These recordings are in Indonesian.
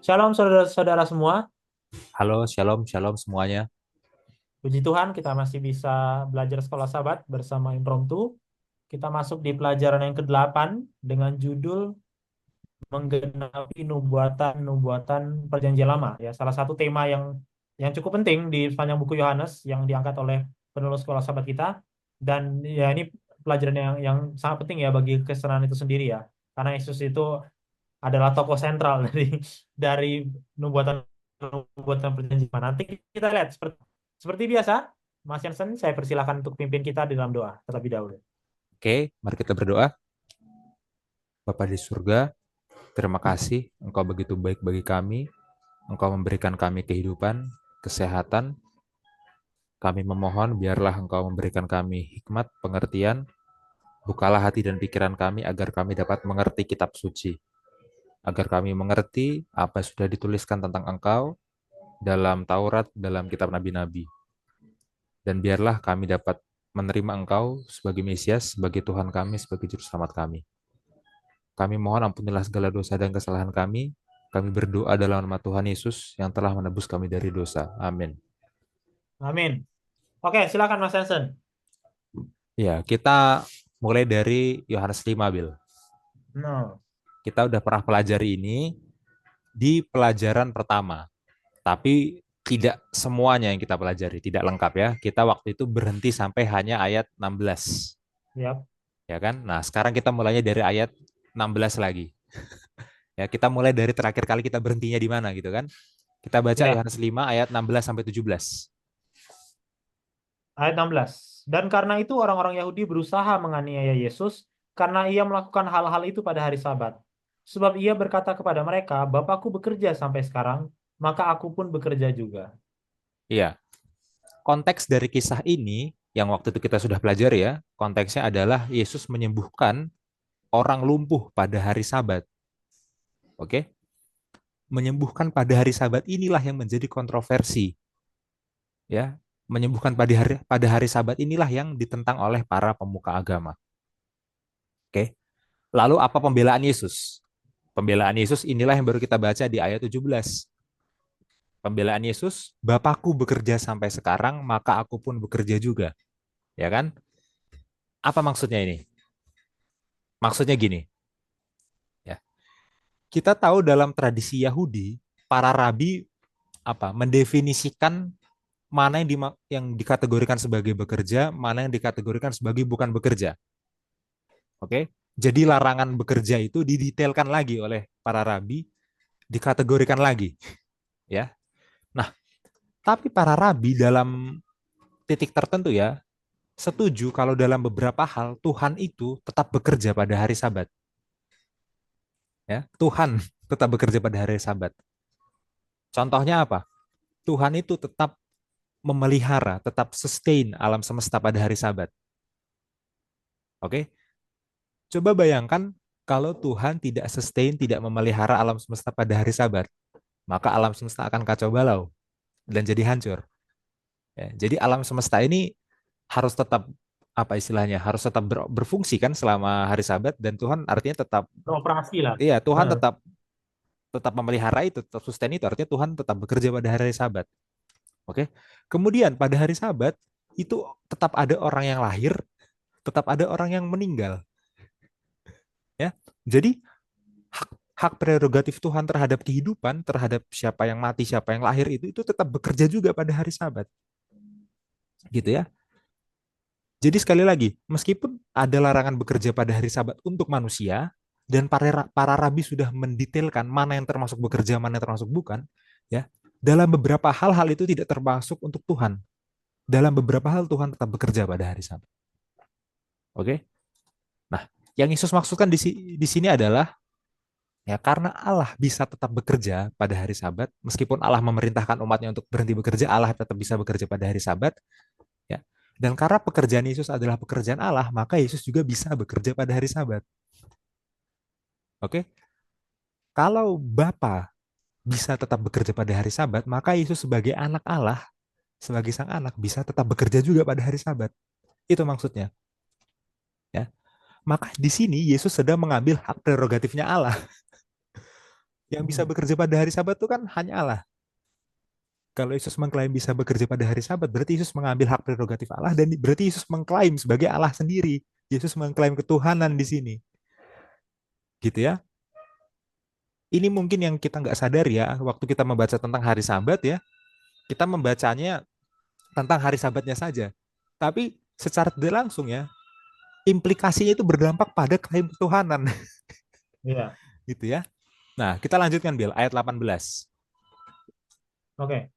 Shalom saudara-saudara semua. Halo, shalom, shalom semuanya. Puji Tuhan kita masih bisa belajar sekolah Sabat bersama Impromptu. Kita masuk di pelajaran yang ke-8 dengan judul menggenapi nubuatan-nubuatan Perjanjian Lama. Ya, salah satu tema yang cukup penting di sepanjang buku Yohanes yang diangkat oleh penulis sekolah Sabat kita. Dan ya ini pelajaran yang sangat penting ya bagi kesenangan itu sendiri ya. Karena Yesus itu adalah tokoh sentral dari nubuatan nubuatan perjanjian. Nanti kita lihat seperti biasa, Mas Yansen, saya persilakan untuk pimpin kita di dalam doa terlebih dahulu. Oke, mari kita berdoa. Bapa di surga, terima kasih Engkau begitu baik bagi kami. Engkau memberikan kami kehidupan, kesehatan. Kami memohon biarlah Engkau memberikan kami hikmat, pengertian. Bukalah hati dan pikiran kami agar kami dapat mengerti kitab suci. Agar kami mengerti apa yang sudah dituliskan tentang Engkau dalam Taurat, dalam kitab nabi-nabi. Dan biarlah kami dapat menerima Engkau sebagai Mesias, sebagai Tuhan kami, sebagai Juru Selamat kami. Kami mohon ampunilah segala dosa dan kesalahan kami. Kami berdoa dalam nama Tuhan Yesus yang telah menebus kami dari dosa. Amin. Amin. Oke, silakan Mas Yansen. Ya, kita mulai dari Yohanes 5, Bil. No. Kita udah pernah pelajari ini di pelajaran pertama. Tapi tidak semuanya yang kita pelajari, tidak lengkap ya. Kita waktu itu berhenti sampai hanya ayat 16. Yap. Ya kan? Nah, sekarang kita mulainya dari ayat 16 lagi. Ya, kita mulai dari terakhir kali kita berhentinya di mana gitu kan? Kita baca Ya, Yohanes 5 ayat 16 sampai 17. ayat 16. Dan karena itu orang-orang Yahudi berusaha menganiaya Yesus karena ia melakukan hal-hal itu pada hari Sabat. Sebab ia berkata kepada mereka, Bapakku bekerja sampai sekarang, maka aku pun bekerja juga. Iya, konteks dari kisah ini yang waktu itu kita sudah pelajari ya, konteksnya adalah Yesus menyembuhkan orang lumpuh pada hari Sabat. Oke? Menyembuhkan pada hari Sabat inilah yang menjadi kontroversi, ya. Menyembuhkan pada hari Sabat inilah yang ditentang oleh para pemuka agama. Oke? Lalu apa pembelaan Yesus? Pembelaan Yesus inilah yang baru kita baca di ayat 17. Pembelaan Yesus, Bapakku bekerja sampai sekarang, maka aku pun bekerja juga. Ya kan? Apa maksudnya ini? Maksudnya gini, ya. Kita tahu dalam tradisi Yahudi, para rabi mendefinisikan mana yang dikategorikan sebagai bekerja, mana yang dikategorikan sebagai bukan bekerja. Oke? Jadi larangan bekerja itu didetailkan lagi oleh para rabi, dikategorikan lagi, ya. Nah, tapi para rabi dalam titik tertentu ya, setuju kalau dalam beberapa hal Tuhan itu tetap bekerja pada hari Sabat, ya. Tuhan tetap bekerja pada hari Sabat. Contohnya apa? Tuhan itu tetap memelihara, tetap sustain alam semesta pada hari Sabat. Oke? Coba bayangkan kalau Tuhan tidak sustain, tidak memelihara alam semesta pada hari Sabat, maka alam semesta akan kacau balau dan jadi hancur. Ya, jadi alam semesta ini harus tetap istilahnya harus tetap berfungsi kan selama hari Sabat dan Tuhan artinya tetap Beroperasi lah. iya Tuhan Nah, tetap tetap memelihara itu, tetap sustain itu, artinya Tuhan tetap bekerja pada hari Sabat. Oke. Kemudian pada hari Sabat itu tetap ada orang yang lahir, tetap ada orang yang meninggal, ya. Jadi hak hak prerogatif Tuhan terhadap kehidupan, terhadap siapa yang mati, siapa yang lahir itu tetap bekerja juga pada hari Sabat. Gitu ya. Jadi sekali lagi, meskipun ada larangan bekerja pada hari Sabat untuk manusia dan para rabi sudah mendetailkan mana yang termasuk bekerja, mana yang termasuk bukan, ya. Dalam beberapa hal itu tidak termasuk untuk Tuhan. Dalam beberapa hal Tuhan tetap bekerja pada hari Sabat. Oke? Nah, yang Yesus maksudkan di sini adalah ya karena Allah bisa tetap bekerja pada hari Sabat, meskipun Allah memerintahkan umatnya untuk berhenti bekerja, Allah tetap bisa bekerja pada hari Sabat, ya. Dan karena pekerjaan Yesus adalah pekerjaan Allah, maka Yesus juga bisa bekerja pada hari Sabat. Oke? Kalau Bapa bisa tetap bekerja pada hari Sabat, maka Yesus sebagai anak Allah, sebagai sang anak bisa tetap bekerja juga pada hari Sabat. Itu maksudnya, ya. Maka di sini Yesus sedang mengambil hak prerogatifnya Allah. Yang bisa Hmm. bekerja pada hari Sabat itu kan hanya Allah. Kalau Yesus mengklaim bisa bekerja pada hari Sabat, berarti Yesus mengambil hak prerogatif Allah dan berarti Yesus mengklaim sebagai Allah sendiri. Yesus mengklaim ketuhanan di sini, gitu ya. Ini mungkin yang kita nggak sadar ya, waktu kita membaca tentang hari Sabat ya, kita membacanya tentang hari Sabatnya saja. Tapi secara tidak langsung ya, implikasinya itu berdampak pada klaim ketuhanan, Iya, gitu ya. Nah, kita lanjutkan Bill, ayat 18. oke.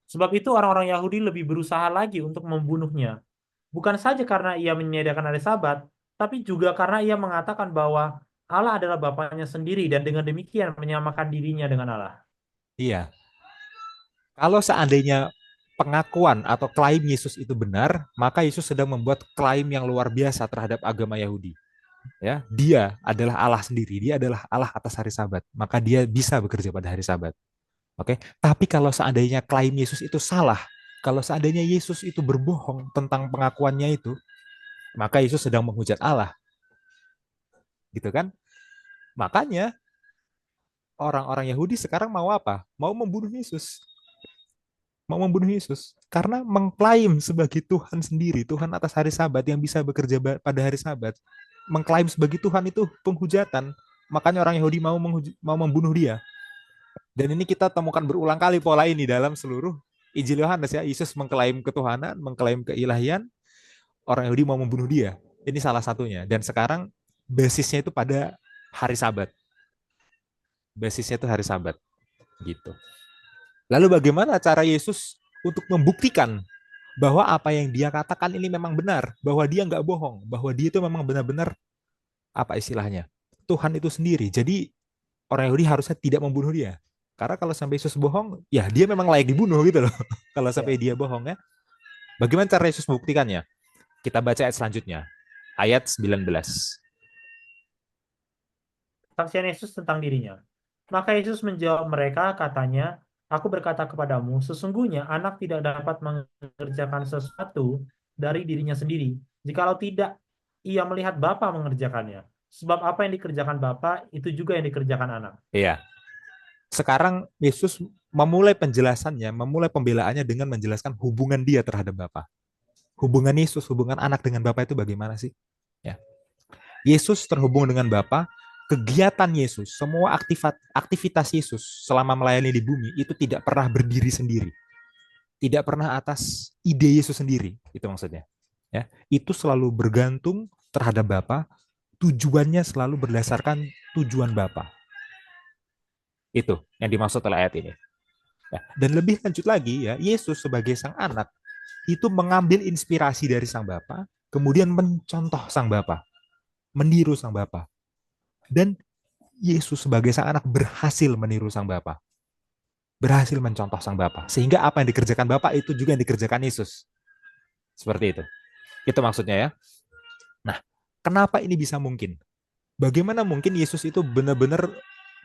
Sebab itu orang-orang Yahudi lebih berusaha lagi untuk membunuhnya. Bukan saja karena ia menyediakan hari Sabat, tapi juga karena ia mengatakan bahwa Allah adalah Bapaknya sendiri dan dengan demikian menyamakan dirinya dengan Allah. Iya, kalau seandainya pengakuan atau klaim Yesus itu benar, maka Yesus sedang membuat klaim yang luar biasa terhadap agama Yahudi. Ya, dia adalah Allah sendiri, dia adalah Allah atas hari Sabat, maka dia bisa bekerja pada hari Sabat. Oke, tapi kalau seandainya klaim Yesus itu salah, kalau seandainya Yesus itu berbohong tentang pengakuannya itu, maka Yesus sedang menghujat Allah, gitu kan? Makanya orang-orang Yahudi sekarang mau apa? Mau membunuh Yesus. Mau membunuh Yesus karena mengklaim sebagai Tuhan sendiri, Tuhan atas hari Sabat yang bisa bekerja pada hari Sabat. Mengklaim sebagai Tuhan itu penghujatan. Makanya orang Yahudi mau membunuh dia. Dan ini kita temukan berulang kali pola ini dalam seluruh Injil Yohanes ya. Yesus mengklaim ketuhanan, mengklaim keilahian, orang Yahudi mau membunuh dia. Ini salah satunya. Dan sekarang basisnya itu pada hari Sabat. Basisnya itu hari Sabat gitu. Lalu bagaimana cara Yesus untuk membuktikan bahwa apa yang dia katakan ini memang benar, bahwa dia nggak bohong, bahwa dia itu memang benar-benar apa istilahnya Tuhan itu sendiri. Jadi orang Yahudi harusnya tidak membunuh dia. Karena kalau sampai Yesus bohong, ya dia memang layak dibunuh gitu loh. Kalau sampai Ya. dia bohong ya. Bagaimana cara Yesus membuktikannya? Kita baca ayat selanjutnya. Ayat 19. Kesaksian Yesus tentang dirinya. Maka Yesus menjawab mereka, katanya, Aku berkata kepadamu, sesungguhnya anak tidak dapat mengerjakan sesuatu dari dirinya sendiri, jikalau tidak ia melihat Bapa mengerjakannya. Sebab apa yang dikerjakan Bapa, itu juga yang dikerjakan anak. Iya. Sekarang Yesus memulai penjelasannya, memulai pembelaannya dengan menjelaskan hubungan dia terhadap Bapa. Hubungan Yesus, hubungan anak dengan Bapa itu bagaimana sih? Ya. Yesus terhubung dengan Bapa, kegiatan Yesus, semua aktivitas Yesus selama melayani di bumi itu tidak pernah berdiri sendiri, tidak pernah atas ide Yesus sendiri, itu maksudnya. Ya, itu selalu bergantung terhadap Bapa, tujuannya selalu berdasarkan tujuan Bapa. Itu yang dimaksud oleh ayat ini. Ya, dan lebih lanjut lagi ya, Yesus sebagai sang anak itu mengambil inspirasi dari sang Bapa, kemudian mencontoh sang Bapa, meniru sang Bapa. Dan Yesus sebagai sang anak berhasil meniru sang Bapa, berhasil mencontoh sang Bapa. Sehingga apa yang dikerjakan Bapa itu juga yang dikerjakan Yesus. Seperti itu. Itu maksudnya ya. Nah, kenapa ini bisa mungkin? Bagaimana mungkin Yesus itu benar-benar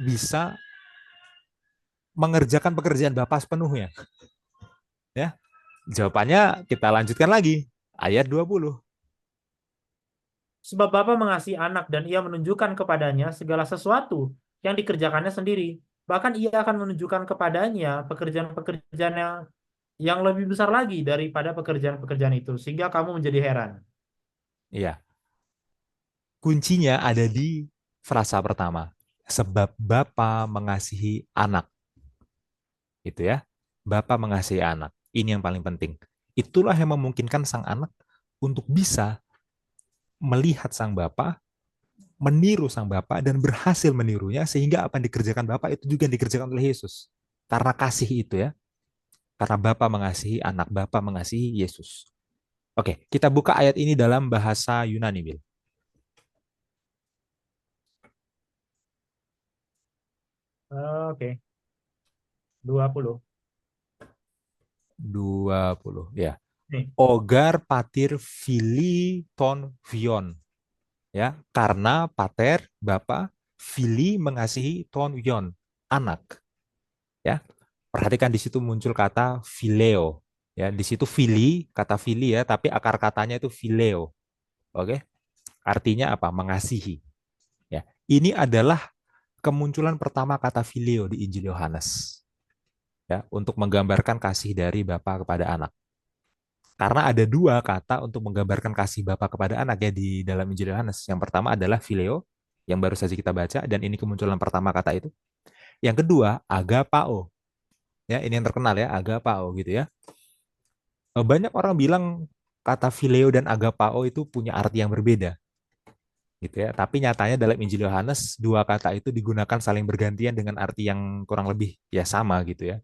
bisa mengerjakan pekerjaan Bapa sepenuhnya? Ya, jawabannya kita lanjutkan lagi. Ayat 20. Sebab Bapa mengasihi anak dan ia menunjukkan kepadanya segala sesuatu yang dikerjakannya sendiri. Bahkan ia akan menunjukkan kepadanya pekerjaan-pekerjaan yang lebih besar lagi daripada pekerjaan-pekerjaan itu, sehingga kamu menjadi heran. Iya, kuncinya ada di frasa pertama. Sebab Bapa mengasihi anak. Gitu ya. Bapa mengasihi anak. Ini yang paling penting. Itulah yang memungkinkan sang anak untuk bisa melihat sang bapa, meniru sang bapa dan berhasil menirunya sehingga apa yang dikerjakan bapa itu juga yang dikerjakan oleh Yesus. Karena kasih itu ya. Karena bapa mengasihi anak, bapa mengasihi Yesus. Oke, kita buka ayat ini dalam bahasa Yunani, Bil. Oke, 20. 20 ya. Nih, Ogar patir fili ton vion. Ya, karena pater, bapa, fili mengasihi ton vion, anak. Ya, perhatikan di situ muncul kata phileo. Ya, di situ fili, kata fili ya, tapi akar katanya itu phileo. Oke? Artinya apa? Mengasihi. Ya. Ini adalah kemunculan pertama kata filio di Injil Yohanes, ya, untuk menggambarkan kasih dari Bapa kepada anak. Karena ada dua kata untuk menggambarkan kasih Bapa kepada anak ya di dalam Injil Yohanes. Yang pertama adalah filio, yang baru saja kita baca, dan ini kemunculan pertama kata itu. Yang kedua, agapao. Ya, ini yang terkenal ya, agapao gitu ya. Banyak orang bilang kata filio dan agapao itu punya arti yang berbeda gitu ya. Tapi nyatanya dalam Injil Yohanes dua kata itu digunakan saling bergantian dengan arti yang kurang lebih ya sama gitu ya.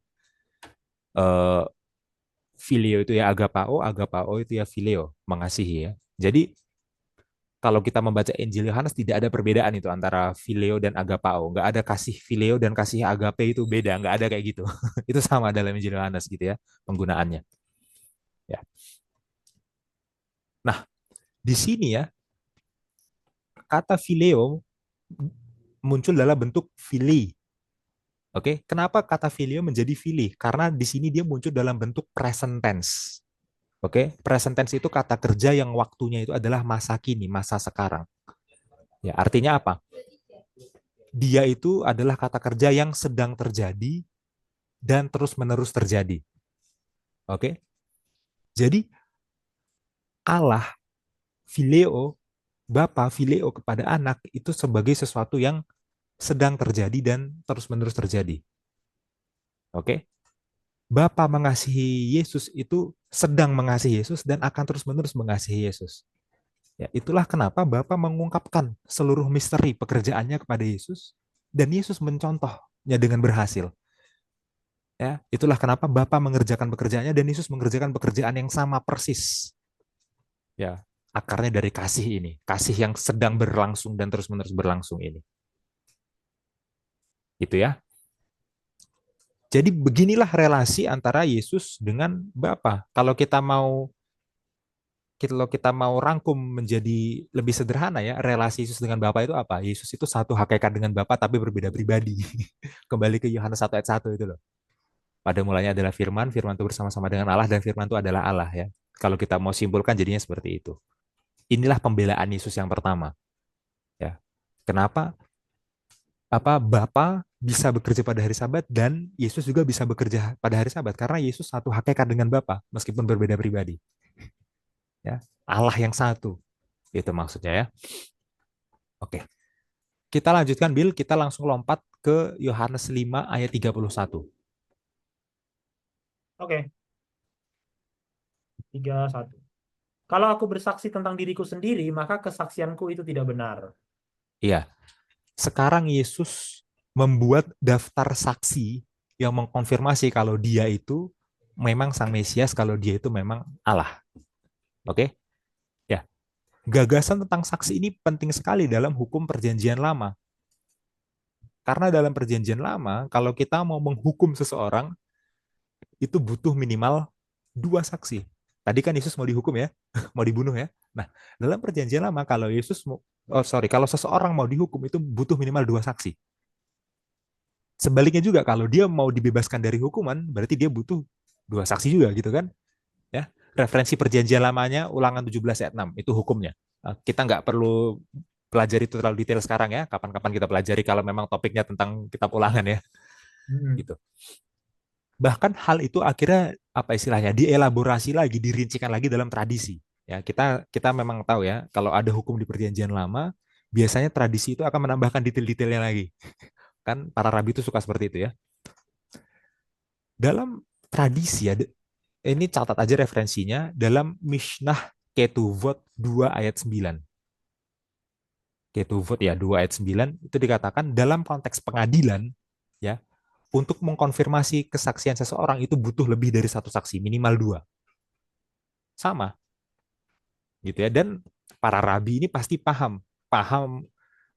Eh, Filio itu ya agapao, agapao itu ya filio, mengasihi ya. Jadi kalau kita membaca Injil Yohanes tidak ada perbedaan itu antara filio dan agapao. Nggak ada kasih filio dan kasih agape itu beda, nggak ada kayak gitu. Itu sama dalam Injil Yohanes gitu ya penggunaannya. Ya. Nah, di sini ya kata filio muncul dalam bentuk fili. Oke, kenapa kata filio menjadi fili? Karena di sini dia muncul dalam bentuk present tense. Oke, present tense itu kata kerja yang waktunya itu adalah masa kini, masa sekarang. Ya, artinya apa? Dia itu adalah kata kerja yang sedang terjadi dan terus-menerus terjadi. Oke, jadi Allah, fileo, Bapa, fileo kepada anak itu sebagai sesuatu yang sedang terjadi dan terus-menerus terjadi. Oke, Bapa mengasihi Yesus itu sedang mengasihi Yesus dan akan terus-menerus mengasihi Yesus. Ya, itulah kenapa Bapa mengungkapkan seluruh misteri pekerjaannya kepada Yesus dan Yesus mencontohnya dengan berhasil. Ya, itulah kenapa Bapa mengerjakan pekerjaannya dan Yesus mengerjakan pekerjaan yang sama persis. Ya, akarnya dari kasih ini, kasih yang sedang berlangsung dan terus-menerus berlangsung ini. Itu ya. Jadi beginilah relasi antara Yesus dengan Bapa. Kalau kita mau rangkum menjadi lebih sederhana ya, relasi Yesus dengan Bapa itu apa? Yesus itu satu hakikat dengan Bapa tapi berbeda pribadi. Kembali ke Yohanes 1 ayat 1 itu loh. Pada mulanya adalah Firman, Firman itu bersama-sama dengan Allah dan Firman itu adalah Allah ya. Kalau kita mau simpulkan jadinya seperti itu. Inilah pembelaan Yesus yang pertama ya. Kenapa Bapa bisa bekerja pada hari Sabat dan Yesus juga bisa bekerja pada hari Sabat karena Yesus satu hakikat dengan Bapa meskipun berbeda pribadi ya. Allah yang satu. Itu maksudnya ya. Oke. Kita lanjutkan, Bill. Kita langsung lompat ke Yohanes 5 ayat 31. Oke, 31. Kalau aku bersaksi tentang diriku sendiri, maka kesaksianku itu tidak benar. Iya. Sekarang Yesus membuat daftar saksi yang mengkonfirmasi kalau dia itu memang Sang Mesias, kalau dia itu memang Allah. Oke? Ya. Gagasan tentang saksi ini penting sekali dalam hukum perjanjian lama. Karena dalam perjanjian lama, kalau kita mau menghukum seseorang, itu butuh minimal dua saksi. Tadi kan Yesus mau dihukum ya, mau dibunuh ya. Nah, dalam perjanjian lama kalau seseorang mau dihukum itu butuh minimal dua saksi. Sebaliknya juga kalau dia mau dibebaskan dari hukuman, berarti dia butuh dua saksi juga gitu kan? Ya, referensi perjanjian lamanya Ulangan 17 ayat 6 itu hukumnya. Kita nggak perlu pelajari itu terlalu detail sekarang ya. Kapan-kapan kita pelajari kalau memang topiknya tentang kitab Ulangan ya, Hmm. gitu. Bahkan hal itu akhirnya apa istilahnya dielaborasi lagi, dirincikan lagi dalam tradisi. Ya, kita memang tahu ya, kalau ada hukum di perjanjian lama, biasanya tradisi itu akan menambahkan detail-detailnya lagi. Kan para rabi itu suka seperti itu ya. Dalam tradisi ya, ini catat aja referensinya dalam Mishnah Ketuvot 2 ayat 9. Ketuvot ya 2 ayat 9 itu dikatakan dalam konteks pengadilan ya, untuk mengkonfirmasi kesaksian seseorang itu butuh lebih dari satu saksi, minimal dua. Sama gitu ya. Dan para rabi ini pasti paham, paham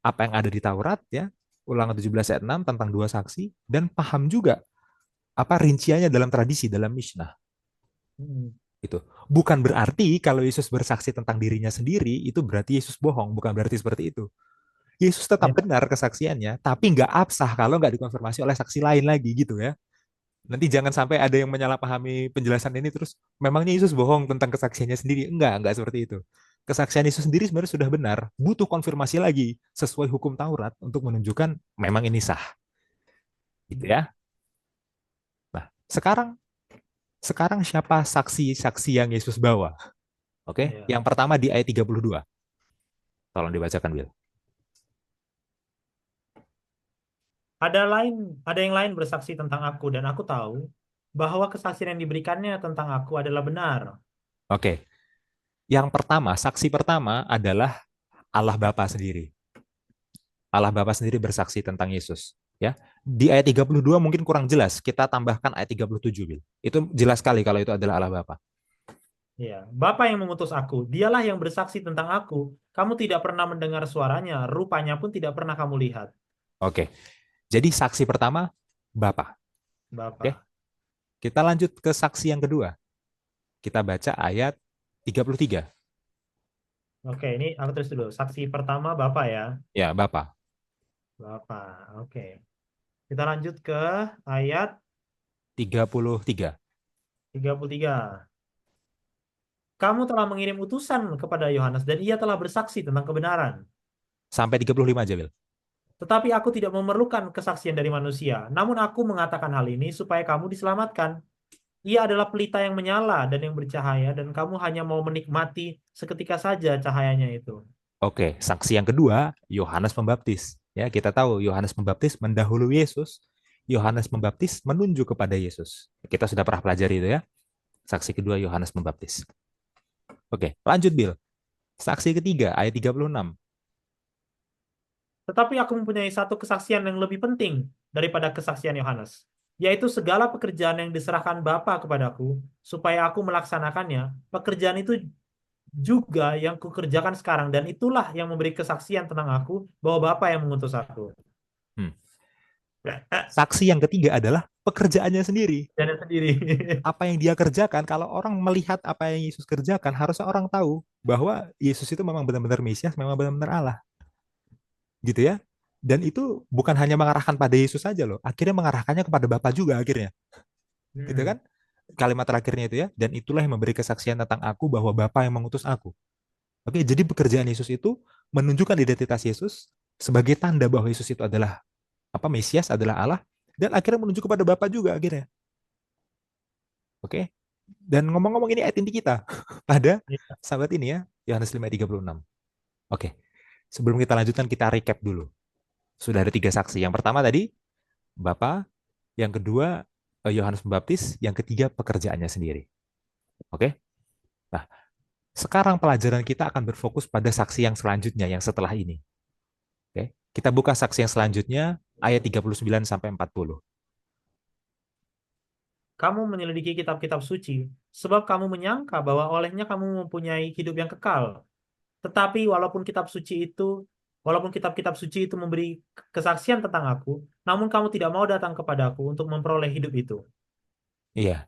apa yang ada di Taurat ya, Ulangan 17 ayat 6 tentang dua saksi dan paham juga apa rinciannya dalam tradisi dalam Mishnah. Hmm. Itu bukan berarti kalau Yesus bersaksi tentang dirinya sendiri itu berarti Yesus bohong, bukan berarti seperti itu. Yesus tetap Ya. benar kesaksiannya, tapi nggak absah kalau nggak dikonfirmasi oleh saksi lain lagi gitu ya. Nanti jangan sampai ada yang menyalahpahami penjelasan ini terus memangnya Yesus bohong tentang kesaksiannya sendiri. Enggak seperti itu. kesaksian Yesus sendiri sebenarnya sudah benar, butuh konfirmasi lagi sesuai hukum Taurat untuk menunjukkan memang ini sah, gitu ya. Nah, sekarang sekarang siapa saksi-saksi yang Yesus bawa? Oke, Iya. yang pertama di ayat 32. Tolong dibacakan, Will. Ada lain, ada yang lain bersaksi tentang aku dan aku tahu bahwa kesaksian yang diberikannya tentang aku adalah benar. Oke, yang pertama, saksi pertama adalah Allah Bapa sendiri. Allah Bapa sendiri bersaksi tentang Yesus. Ya, di ayat 32 mungkin kurang jelas. Kita tambahkan ayat 37, Will. Itu jelas sekali kalau itu adalah Allah Bapa. Ya, Bapa yang mengutus aku, dialah yang bersaksi tentang aku. Kamu tidak pernah mendengar suaranya, rupanya pun tidak pernah kamu lihat. Oke, jadi saksi pertama Bapa. Oke, Bapa. kita lanjut ke saksi yang kedua. Kita baca ayat 33. Oke, ini aku tulis dulu. Saksi pertama Bapa ya. Ya, Bapa. Bapa. Oke. Kita lanjut ke ayat 33 33. Kamu telah mengirim utusan kepada Yohanes dan ia telah bersaksi tentang kebenaran. sampai 35 aja, Will. Tetapi aku tidak memerlukan kesaksian dari manusia. Namun aku mengatakan hal ini supaya kamu diselamatkan. Ia adalah pelita yang menyala dan yang bercahaya dan kamu hanya mau menikmati seketika saja cahayanya itu. Oke, saksi yang kedua, Yohanes Pembaptis. Ya, kita tahu Yohanes Pembaptis mendahului Yesus. Yohanes Pembaptis menunjuk kepada Yesus. Kita sudah pernah pelajari itu ya. Saksi kedua Yohanes Pembaptis. Oke, lanjut Bill. Saksi ketiga ayat 36. Tetapi aku mempunyai satu kesaksian yang lebih penting daripada kesaksian Yohanes, yaitu segala pekerjaan yang diserahkan Bapa kepadaku, supaya aku melaksanakannya. Pekerjaan itu juga yang kukerjakan sekarang, dan itulah yang memberi kesaksian tentang aku, bahwa Bapa yang mengutus aku. Hmm. Saksi yang ketiga adalah pekerjaannya sendiri. Dan sendiri. Apa yang dia kerjakan, kalau orang melihat apa yang Yesus kerjakan, harusnya orang tahu bahwa Yesus itu memang benar-benar Mesias, memang benar-benar Allah. Gitu ya. Dan itu bukan hanya mengarahkan pada Yesus saja loh, akhirnya mengarahkannya kepada Bapa juga akhirnya. Gitu Hmm. kan? Kalimat terakhirnya itu ya, dan itulah yang memberi kesaksian tentang aku bahwa Bapa yang mengutus aku. Oke, jadi pekerjaan Yesus itu menunjukkan identitas Yesus sebagai tanda bahwa Yesus itu adalah apa Mesias, adalah Allah, dan akhirnya menuju kepada Bapa juga akhirnya. Oke. Dan ngomong-ngomong ini ayat inti kita pada Ya. sahabat ini ya, Yohanes 5:36. Oke. Sebelum kita lanjutkan kita recap dulu. Sudah ada tiga saksi. Yang pertama tadi Bapa, yang kedua Yohanes Pembaptis, yang ketiga pekerjaannya sendiri. Oke. Nah, sekarang pelajaran kita akan berfokus pada saksi yang selanjutnya, yang setelah ini. Oke. Kita buka saksi yang selanjutnya, ayat 39 sampai 40. Kamu menyelidiki kitab-kitab suci, sebab kamu menyangka bahwa olehnya kamu mempunyai hidup yang kekal. Tetapi walaupun kitab-kitab suci itu memberi kesaksian tentang aku, namun kamu tidak mau datang kepadaku untuk memperoleh hidup itu. Iya,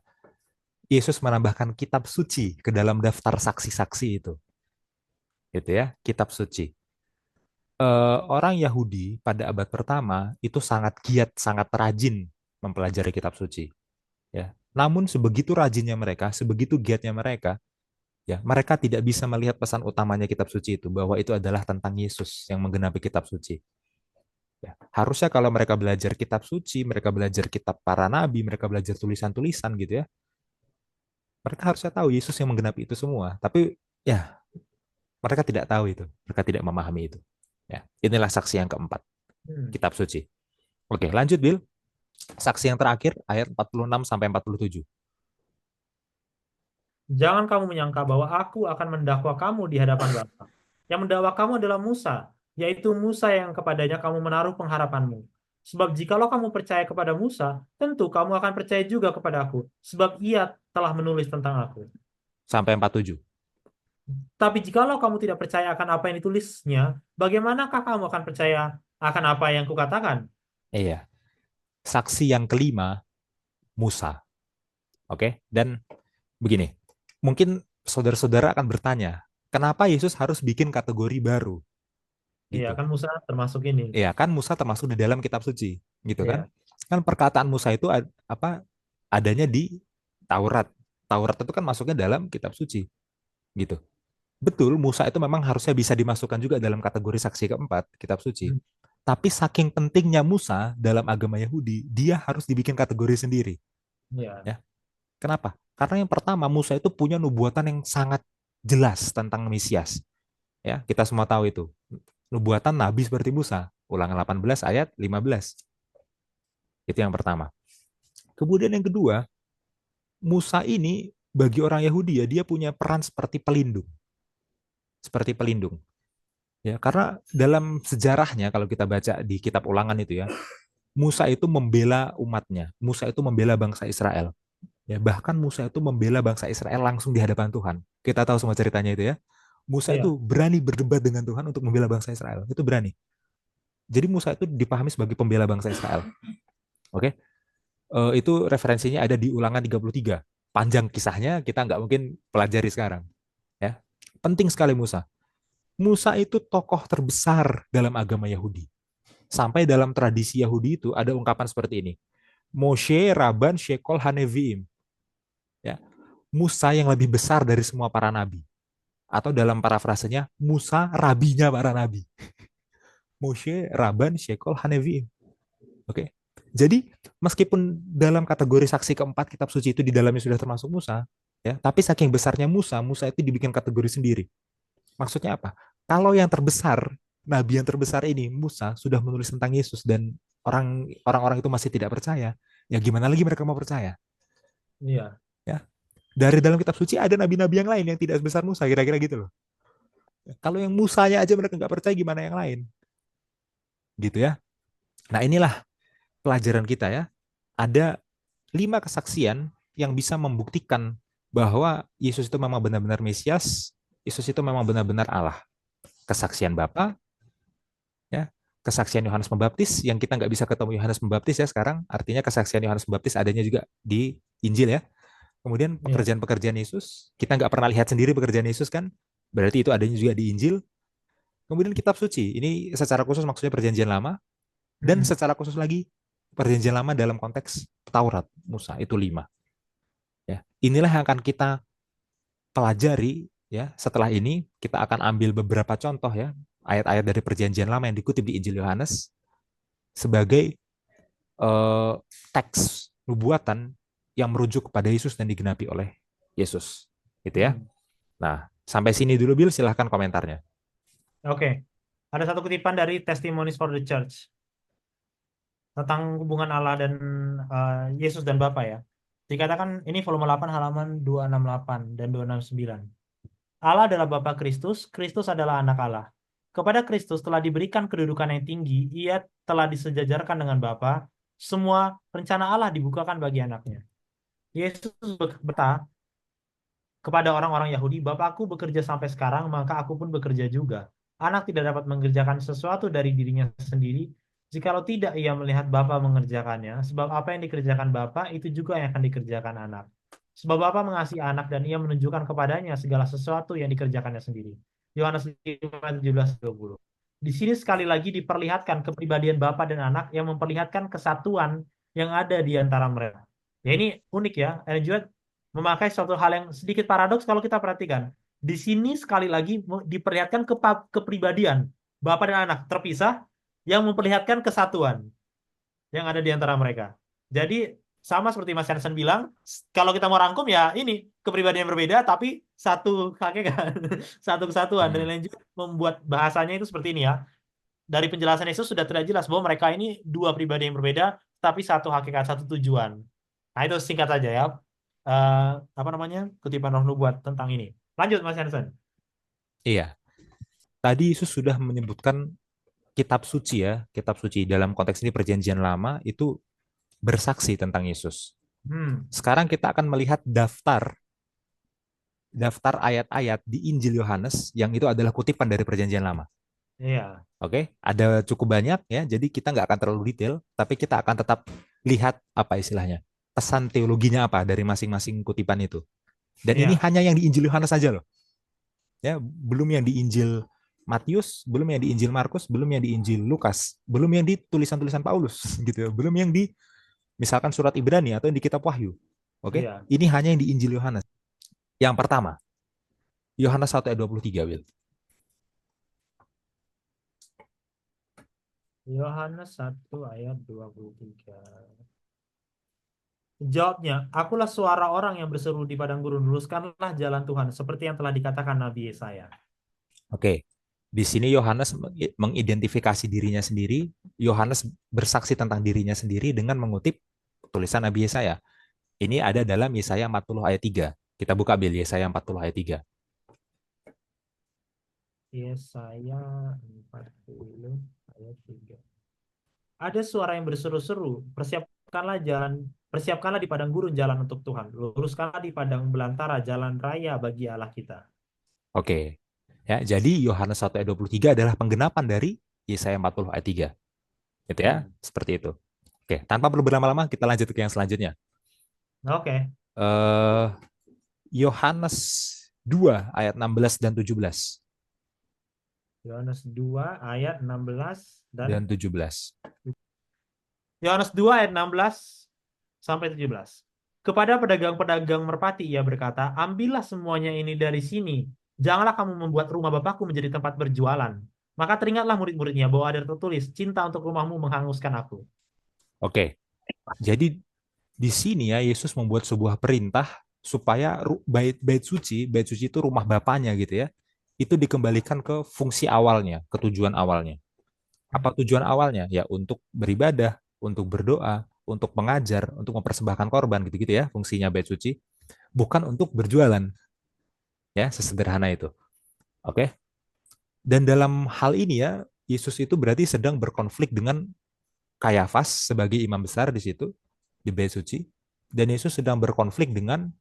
Yesus menambahkan kitab suci ke dalam daftar saksi-saksi itu. Gitu ya, kitab suci. Orang Yahudi pada abad pertama itu sangat giat, sangat rajin mempelajari kitab suci. Ya, namun sebegitu rajinnya mereka, sebegitu giatnya mereka, ya mereka tidak bisa melihat pesan utamanya kitab suci itu bahwa itu adalah tentang Yesus yang menggenapi kitab suci. Ya, harusnya kalau mereka belajar kitab suci, mereka belajar kitab para nabi, mereka belajar tulisan-tulisan gitu ya, mereka harusnya tahu Yesus yang menggenapi itu semua. Tapi ya mereka tidak tahu itu, mereka tidak memahami itu. Ya, inilah saksi yang keempat, Hmm. kitab suci. Oke, lanjut Bill. Saksi yang terakhir ayat 46 sampai 47. Jangan kamu menyangka bahwa aku akan mendakwa kamu di hadapan Bapa. Yang mendakwa kamu adalah Musa, yaitu Musa yang kepadanya kamu menaruh pengharapanmu. Sebab jikalau kamu percaya kepada Musa, tentu kamu akan percaya juga kepada aku, sebab ia telah menulis tentang aku. Sampai 47. Tapi jikalau kamu tidak percaya akan apa yang ditulisnya, bagaimanakah kamu akan percaya akan apa yang kukatakan? Iya. Saksi yang kelima Musa. Oke, dan begini. Mungkin saudara-saudara akan bertanya, kenapa Yesus harus bikin kategori baru Iya, gitu? kan Musa termasuk ini. Ya, kan Musa termasuk di dalam kitab suci, gitu kan? Iya. Kan perkataan Musa itu apa adanya di Taurat. Taurat itu kan masuknya dalam kitab suci, gitu. Betul, Musa itu memang harusnya bisa dimasukkan juga dalam kategori saksi keempat kitab suci. Hmm. Tapi saking pentingnya Musa dalam agama Yahudi, dia harus dibikin kategori sendiri. Ya, Ya, kenapa? Karena yang pertama, Musa itu punya nubuatan yang sangat jelas tentang Mesias. Ya, kita semua tahu itu. Nubuatan nabi seperti Musa. Ulangan 18 ayat 15. Itu yang pertama. Kemudian yang kedua, Musa ini bagi orang Yahudi ya, dia punya peran seperti pelindung. Seperti pelindung. Ya, karena dalam sejarahnya kalau kita baca di kitab Ulangan itu ya, Musa itu membela umatnya. Musa itu membela bangsa Israel. Ya, bahkan Musa itu membela bangsa Israel langsung di hadapan Tuhan. Kita tahu semua ceritanya itu ya. Musa iya, itu berani berdebat dengan Tuhan untuk membela bangsa Israel. Itu berani. Jadi Musa itu dipahami sebagai pembela bangsa Israel. Oke. Itu referensinya ada di Ulangan 33. Panjang kisahnya, kita nggak mungkin pelajari sekarang. Ya. Penting sekali Musa. Musa itu tokoh terbesar dalam agama Yahudi. Sampai dalam tradisi Yahudi itu ada ungkapan seperti ini. Moshe Rabban Shekol Haneviim. Ya. Musa yang lebih besar dari semua para nabi. Atau dalam parafrasenya, Musa rabinya para nabi. Moshe Rabban Shekol Haneviim. Oke. Jadi meskipun dalam kategori saksi keempat kitab suci itu di dalamnya sudah termasuk Musa, ya, tapi saking besarnya Musa, Musa itu dibikin kategori sendiri. Maksudnya apa? Kalau yang terbesar, nabi yang terbesar ini Musa sudah menulis tentang Yesus dan orang-orang itu masih tidak percaya, ya gimana lagi mereka mau percaya? iya, Ya, dari dalam kitab suci ada nabi-nabi yang lain yang tidak sebesar Musa, kira-kira gitu loh. Kalau yang Musanya aja mereka nggak percaya, gimana yang lain? Gitu ya. Nah inilah pelajaran kita ya. Ada 5 kesaksian yang bisa membuktikan bahwa Yesus itu memang benar-benar Mesias, Yesus itu memang benar-benar Allah. Kesaksian Bapa, ya, kesaksian Yohanes Pembaptis yang kita nggak bisa ketemu Yohanes Pembaptis ya sekarang, artinya kesaksian Yohanes Pembaptis adanya juga di Injil ya. Kemudian iya. pekerjaan-pekerjaan Yesus, kita nggak pernah lihat sendiri pekerjaan Yesus kan, berarti itu adanya juga di Injil. Kemudian kitab suci, ini secara khusus maksudnya perjanjian lama, dan Mm-mm. secara khusus lagi perjanjian lama dalam konteks Taurat, Musa, itu 5. Ya. Inilah yang akan kita pelajari ya. Setelah ini kita akan ambil beberapa contoh ya, ayat-ayat dari perjanjian lama yang dikutip di Injil Yohanes sebagai eh, teks nubuatan yang merujuk kepada Yesus dan digenapi oleh Yesus. Gitu ya. Mm. Nah, sampai sini dulu Bill, silahkan komentarnya. Oke, ada satu kutipan dari Testimonies for the Church tentang hubungan Allah dan Yesus dan Bapa ya. Dikatakan ini volume 8 halaman 268 dan 269. Allah adalah Bapa Kristus, Kristus adalah anak Allah. Kepada Kristus telah diberikan kedudukan yang tinggi, ia telah disejajarkan dengan Bapa, semua rencana Allah dibukakan bagi anaknya. Yesus berkata kepada orang-orang Yahudi, Bapakku bekerja sampai sekarang, maka aku pun bekerja juga. Anak tidak dapat mengerjakan sesuatu dari dirinya sendiri, jikalau tidak ia melihat Bapa mengerjakannya, sebab apa yang dikerjakan Bapa itu juga yang akan dikerjakan anak. Sebab Bapa mengasihi anak dan ia menunjukkan kepadanya segala sesuatu yang dikerjakannya sendiri. Yohanes 5:17-20. Di sini sekali lagi diperlihatkan kepribadian Bapa dan anak yang memperlihatkan kesatuan yang ada di antara mereka. Ya ini unik ya. Ellen G. White memakai suatu hal yang sedikit paradoks kalau kita perhatikan. Di sini sekali lagi diperlihatkan kepribadian Bapa dan anak terpisah yang memperlihatkan kesatuan yang ada di antara mereka. Jadi sama seperti Mas Hansen bilang, kalau kita mau rangkum ya ini kepribadian yang berbeda tapi satu hakikat, satu kesatuan. Dan Hmm. lain juga membuat bahasanya itu seperti ini ya. Dari penjelasan Yesus sudah tidak jelas bahwa mereka ini dua pribadi yang berbeda tapi satu hakikat, satu tujuan. Nah itu singkat saja ya. Apa namanya? Kutipan Roh Nubuat tentang ini. Lanjut Mas Hansen. Iya, tadi Yesus sudah menyebutkan kitab suci ya, kitab suci dalam konteks ini perjanjian lama itu bersaksi tentang Yesus. Hmm, Sekarang kita akan melihat daftar ayat-ayat di Injil Yohanes yang itu adalah kutipan dari perjanjian lama. iya, Oke, ada cukup banyak ya, jadi kita nggak akan terlalu detail, tapi kita akan tetap lihat apa istilahnya, pesan teologinya apa dari masing-masing kutipan itu. Dan ini iya, hanya yang di Injil Yohanes saja loh, ya, belum yang di Injil Matius, belum yang di Injil Markus, belum yang di Injil Lukas, belum yang di tulisan-tulisan Paulus, gitu ya, belum yang di misalkan surat Ibrani atau yang di kitab Wahyu. Oke, iya. ini hanya yang di Injil Yohanes. Yang pertama, Yohanes 1 ayat 23, Will. Yohanes 1 ayat 23. Jawabnya, akulah suara orang yang berseru di padang gurun, luruskanlah jalan Tuhan, seperti yang telah dikatakan Nabi Yesaya. Oke. Di sini Yohanes mengidentifikasi dirinya sendiri. Yohanes bersaksi tentang dirinya sendiri dengan mengutip tulisan Nabi Yesaya. Ini ada dalam Yesaya 40 ayat 3. Kita buka Bil Yesaya 40 ayat 3. Yesaya 40 ayat 3. Ada suara yang berseru-seru, persiapkanlah di padang gurun jalan untuk Tuhan, luruskanlah di padang belantara jalan raya bagi Allah kita. Oke. Ya, jadi Yohanes 1 ayat 23 adalah penggenapan dari Yesaya 40 ayat 3. Gitu ya, seperti itu. Oke, tanpa perlu berlama-lama kita lanjut ke yang selanjutnya. Oke. Eh Yohanes 2 ayat 16 dan 17. Yohanes 2 ayat 16 Dan dan 17. Yohanes 2 ayat 16 sampai 17. Kepada pedagang-pedagang merpati ia berkata, ambillah semuanya ini dari sini. Janganlah kamu membuat rumah Bapakku menjadi tempat berjualan. Maka teringatlah murid-muridnya bahwa ada tertulis, cinta untuk rumahmu menghanguskan aku. Oke. Jadi di sini ya Yesus membuat sebuah perintah supaya bait suci itu rumah Bapaknya gitu ya. Itu dikembalikan ke fungsi awalnya, ke tujuan awalnya. Apa tujuan awalnya? Ya untuk beribadah, untuk berdoa, untuk mengajar, untuk mempersembahkan korban gitu-gitu ya fungsinya bait suci, bukan untuk berjualan. Ya, sesederhana itu. Oke. Dan dalam hal ini ya, Yesus itu berarti sedang berkonflik dengan Kayafas sebagai imam besar di situ di bait suci, dan Yesus sedang berkonflik dengan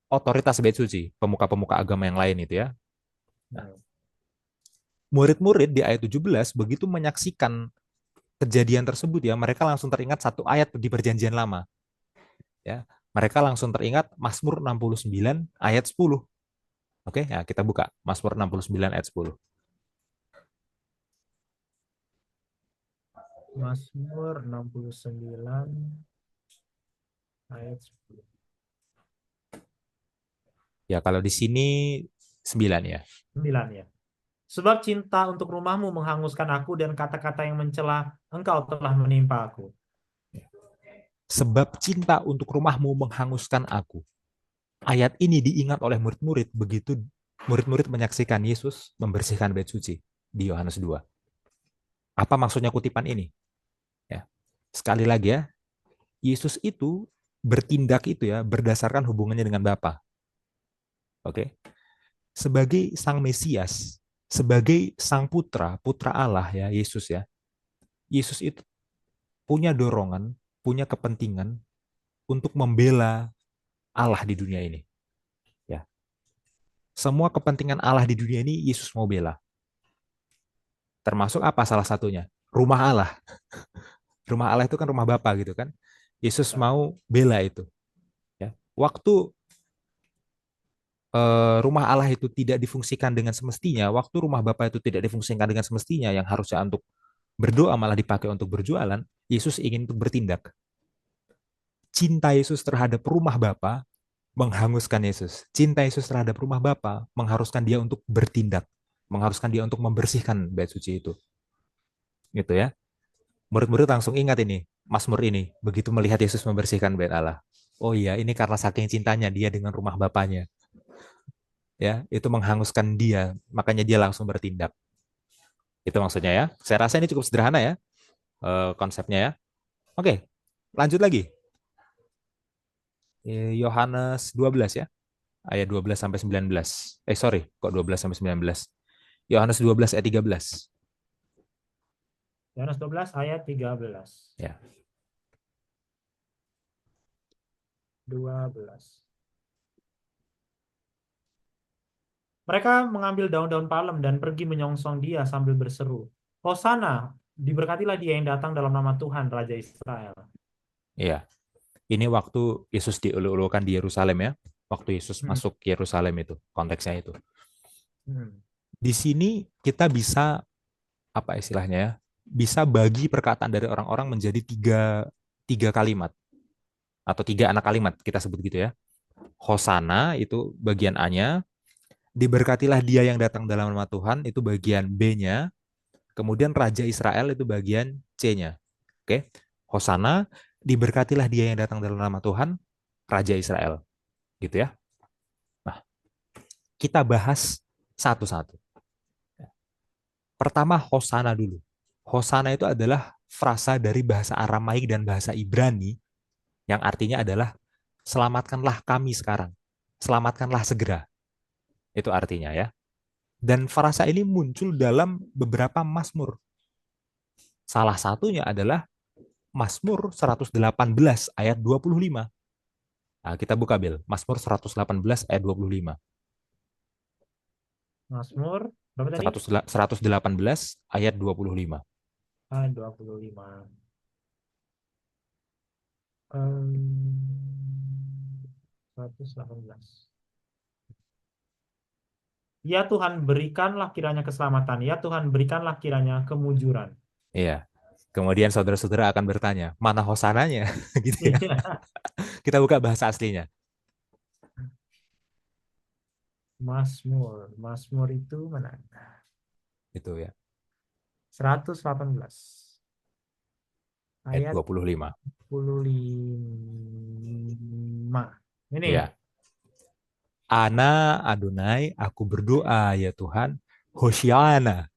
otoritas bait suci, pemuka-pemuka agama yang lain itu ya. Nah, murid-murid di ayat 17 begitu menyaksikan kejadian tersebut ya, mereka langsung teringat satu ayat di Perjanjian Lama. Ya, mereka langsung teringat Mazmur 69 ayat 10. Oke, ya kita buka Mazmur 69 ayat 10. Mazmur 69 ayat 10. Ya, kalau di sini 9 ya. 9 ya. Sebab cinta untuk rumahmu menghanguskan aku dan kata-kata yang mencela engkau telah menimpa aku. Sebab cinta untuk rumahmu menghanguskan aku. Ayat ini diingat oleh murid-murid begitu murid-murid menyaksikan Yesus membersihkan bait suci di Yohanes 2. Apa maksudnya kutipan ini? Ya. Sekali lagi ya, Yesus itu bertindak itu ya berdasarkan hubungannya dengan Bapa. Oke. Sebagai sang Mesias, sebagai sang putra, putra Allah ya, Yesus ya. Yesus itu punya dorongan, punya kepentingan untuk membela Allah di dunia ini. Ya. Semua kepentingan Allah di dunia ini Yesus mau bela. Termasuk apa salah satunya? Rumah Allah. Rumah Allah itu kan rumah Bapa gitu kan. Yesus mau bela itu. Ya. Waktu rumah Allah itu tidak difungsikan dengan semestinya, waktu rumah Bapa itu tidak difungsikan dengan semestinya, yang harusnya untuk berdoa malah dipakai untuk berjualan, Yesus ingin untuk bertindak. Cinta Yesus terhadap rumah Bapa menghanguskan Yesus. Cinta Yesus terhadap rumah Bapa mengharuskan dia untuk bertindak, mengharuskan dia untuk membersihkan bait suci itu. Gitu ya. Murid-murid langsung ingat ini, Mazmur ini, begitu melihat Yesus membersihkan bait Allah. Oh iya, ini karena saking cintanya dia dengan rumah Bapaknya. Ya, itu menghanguskan dia, makanya dia langsung bertindak. Itu maksudnya ya. Saya rasa ini cukup sederhana ya konsepnya ya. Oke, lanjut lagi. Yohanes 12 ya. Ayat 12 sampai 19. Sorry, kok 12 sampai 19. Yohanes 12 ayat 13. Yohanes 12 ayat 13. Ya. 12. Mereka mengambil daun-daun palem dan pergi menyongsong dia sambil berseru, Hosana, diberkatilah dia yang datang dalam nama Tuhan, Raja Israel. Iya. Ini waktu Yesus diulu-ulukan di Yerusalem ya. Waktu Yesus masuk ke Yerusalem itu, konteksnya itu. Di sini kita bisa apa istilahnya ya? Bisa bagi perkataan dari orang-orang menjadi tiga kalimat atau tiga anak kalimat kita sebut gitu ya. Hosana itu bagian A-nya, Diberkatilah dia yang datang dalam nama Tuhan, itu bagian B-nya. Kemudian Raja Israel itu bagian C-nya. Oke. Hosana, diberkatilah dia yang datang dalam nama Tuhan, Raja Israel. Gitu ya. Nah, kita bahas satu-satu. Pertama, Hosana dulu. Hosana itu adalah frasa dari bahasa Aramaik dan bahasa Ibrani yang artinya adalah selamatkanlah kami sekarang. Selamatkanlah segera. Itu artinya ya. Dan frasa ini muncul dalam beberapa mazmur. Salah satunya adalah Mazmur 118 ayat 25. Nah, kita buka Bil. Mazmur 118 ayat 25. Mazmur berapa tadi? 118 ayat 25. 25. Em, 118. Ya Tuhan, berikanlah kiranya keselamatan. Ya Tuhan, berikanlah kiranya kemujuran. Iya. Kemudian saudara-saudara akan bertanya, mana hosananya? Gitu ya. Iya. Kita buka bahasa aslinya. Mazmur. Mazmur itu mana? Itu ya. 118. Ayat Ayat 25. 25. Ini. Iya. Ana Adonai, aku berdoa ya Tuhan, Hosiana,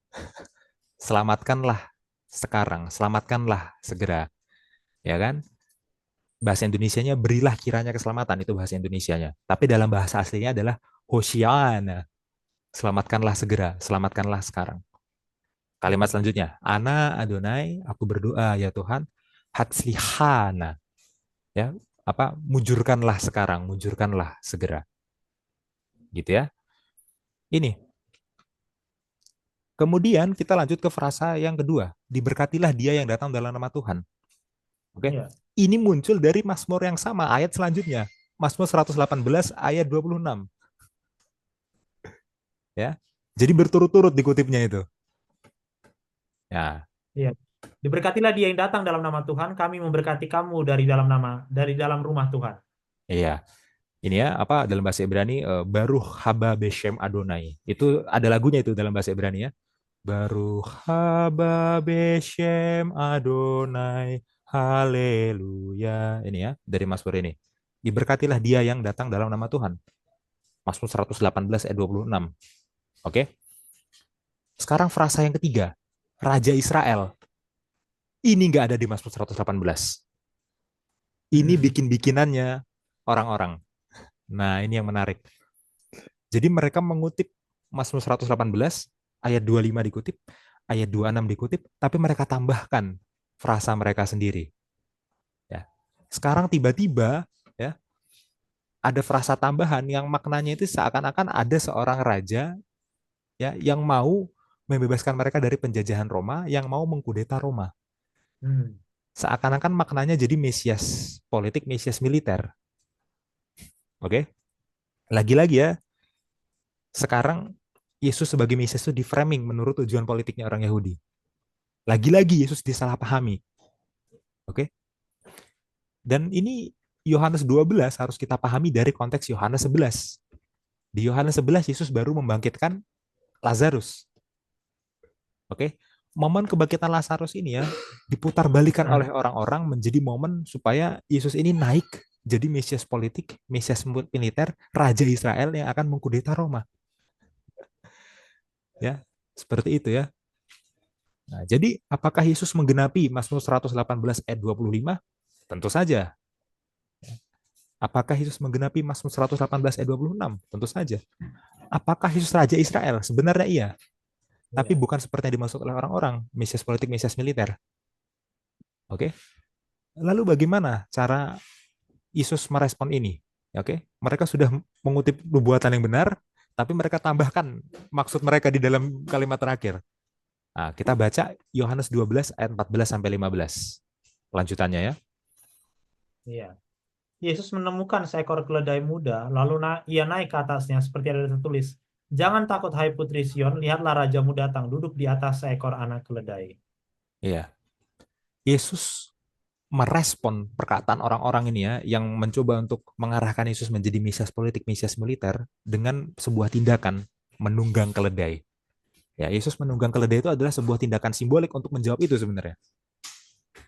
selamatkanlah sekarang, selamatkanlah segera, ya kan? Bahasa Indonesianya berilah kiranya keselamatan, itu bahasa Indonesianya. Tapi dalam bahasa aslinya adalah Hosiana, selamatkanlah segera, selamatkanlah sekarang. Kalimat selanjutnya, Ana Adonai, aku berdoa ya Tuhan, Hatslihana, ya, mujurkanlah sekarang, mujurkanlah segera. Gitu ya. Ini. Kemudian kita lanjut ke frasa yang kedua, diberkatilah dia yang datang dalam nama Tuhan. Oke. Iya. Ini muncul dari Mazmur yang sama, ayat selanjutnya. Mazmur 118 ayat 26. Ya. Jadi berturut-turut dikutipnya itu. Ya, Iya. Diberkatilah dia yang datang dalam nama Tuhan, kami memberkati kamu dari dalam rumah Tuhan. iya. Ini ya, dalam bahasa Ibrani, Baruch haba beshem Adonai. Itu ada lagunya itu dalam bahasa Ibrani ya. Baruch haba beshem Adonai. Haleluya. Ini ya, dari Mazmur ini. Diberkatilah dia yang datang dalam nama Tuhan. Mazmur 118 ayat 26. Oke. Sekarang frasa yang ketiga. Raja Israel. Ini nggak ada di Mazmur 118. Ini Hmm. bikin-bikinannya orang-orang. Nah, ini yang menarik. Jadi mereka mengutip Mazmur 118, ayat 25 dikutip, ayat 26 dikutip, tapi mereka tambahkan frasa mereka sendiri. Ya. Sekarang tiba-tiba ya ada frasa tambahan yang maknanya itu seakan-akan ada seorang raja ya yang mau membebaskan mereka dari penjajahan Roma, yang mau mengkudeta Roma. Hmm. Seakan-akan maknanya jadi Mesias politik, Mesias militer. Oke? Lagi-lagi ya, sekarang Yesus sebagai Mesias itu di-framing menurut tujuan politiknya orang Yahudi. Lagi-lagi Yesus disalahpahami. Oke? Dan ini Yohanes 12 harus kita pahami dari konteks Yohanes 11. Di Yohanes 11 Yesus baru membangkitkan Lazarus. Oke? Momen kebangkitan Lazarus ini ya diputar balikan oleh orang-orang menjadi momen supaya Yesus ini naik jadi Mesias politik, Mesias militer, Raja Israel yang akan mengkudeta Roma. Ya, seperti itu ya. Nah, jadi apakah Yesus menggenapi Mazmur 118 ayat 25? Tentu saja. Apakah Yesus menggenapi Mazmur 118 ayat 26? Tentu saja. Apakah Yesus Raja Israel? Sebenarnya iya. Tapi Iya. bukan seperti yang dimaksud oleh orang-orang. Mesias politik, Mesias militer. Oke. Lalu bagaimana cara Yesus merespon ini? Oke. Mereka sudah mengutip nubuatan yang benar, tapi mereka tambahkan maksud mereka di dalam kalimat terakhir. Nah, kita baca Yohanes 12 ayat 14 sampai 15. Lanjutannya ya. Iya. Yesus menemukan seekor keledai muda, lalu ia naik ke atasnya seperti ada tertulis, "Jangan takut hai putri Sion, lihatlah rajamu datang duduk di atas seekor anak keledai." Iya. Yesus merespon perkataan orang-orang ini ya yang mencoba untuk mengarahkan Yesus menjadi Mesias politik, Mesias militer dengan sebuah tindakan. menunggang keledai. Ya, Yesus menunggang keledai itu adalah sebuah tindakan simbolik untuk menjawab itu sebenarnya.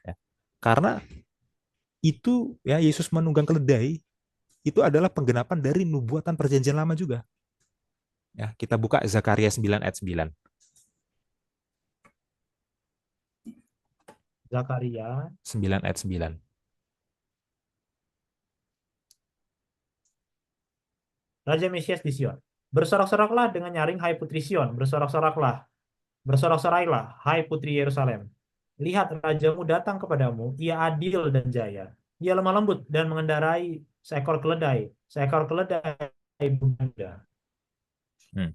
Ya. Karena itu ya Yesus menunggang keledai itu adalah penggenapan dari nubuatan perjanjian lama juga. Ya, kita buka Zakaria 9 ayat 9. Zakaria, 9 ayat 9. Raja Mesias di Sion. Bersorak-soraklah dengan nyaring, hai putri Sion. Bersorak-soraklah, bersorak-sorailah, hai putri Yerusalem. Lihat, rajamu datang kepadamu, ia adil dan jaya. Ia lemah lembut dan mengendarai seekor keledai berbunda. Hmm.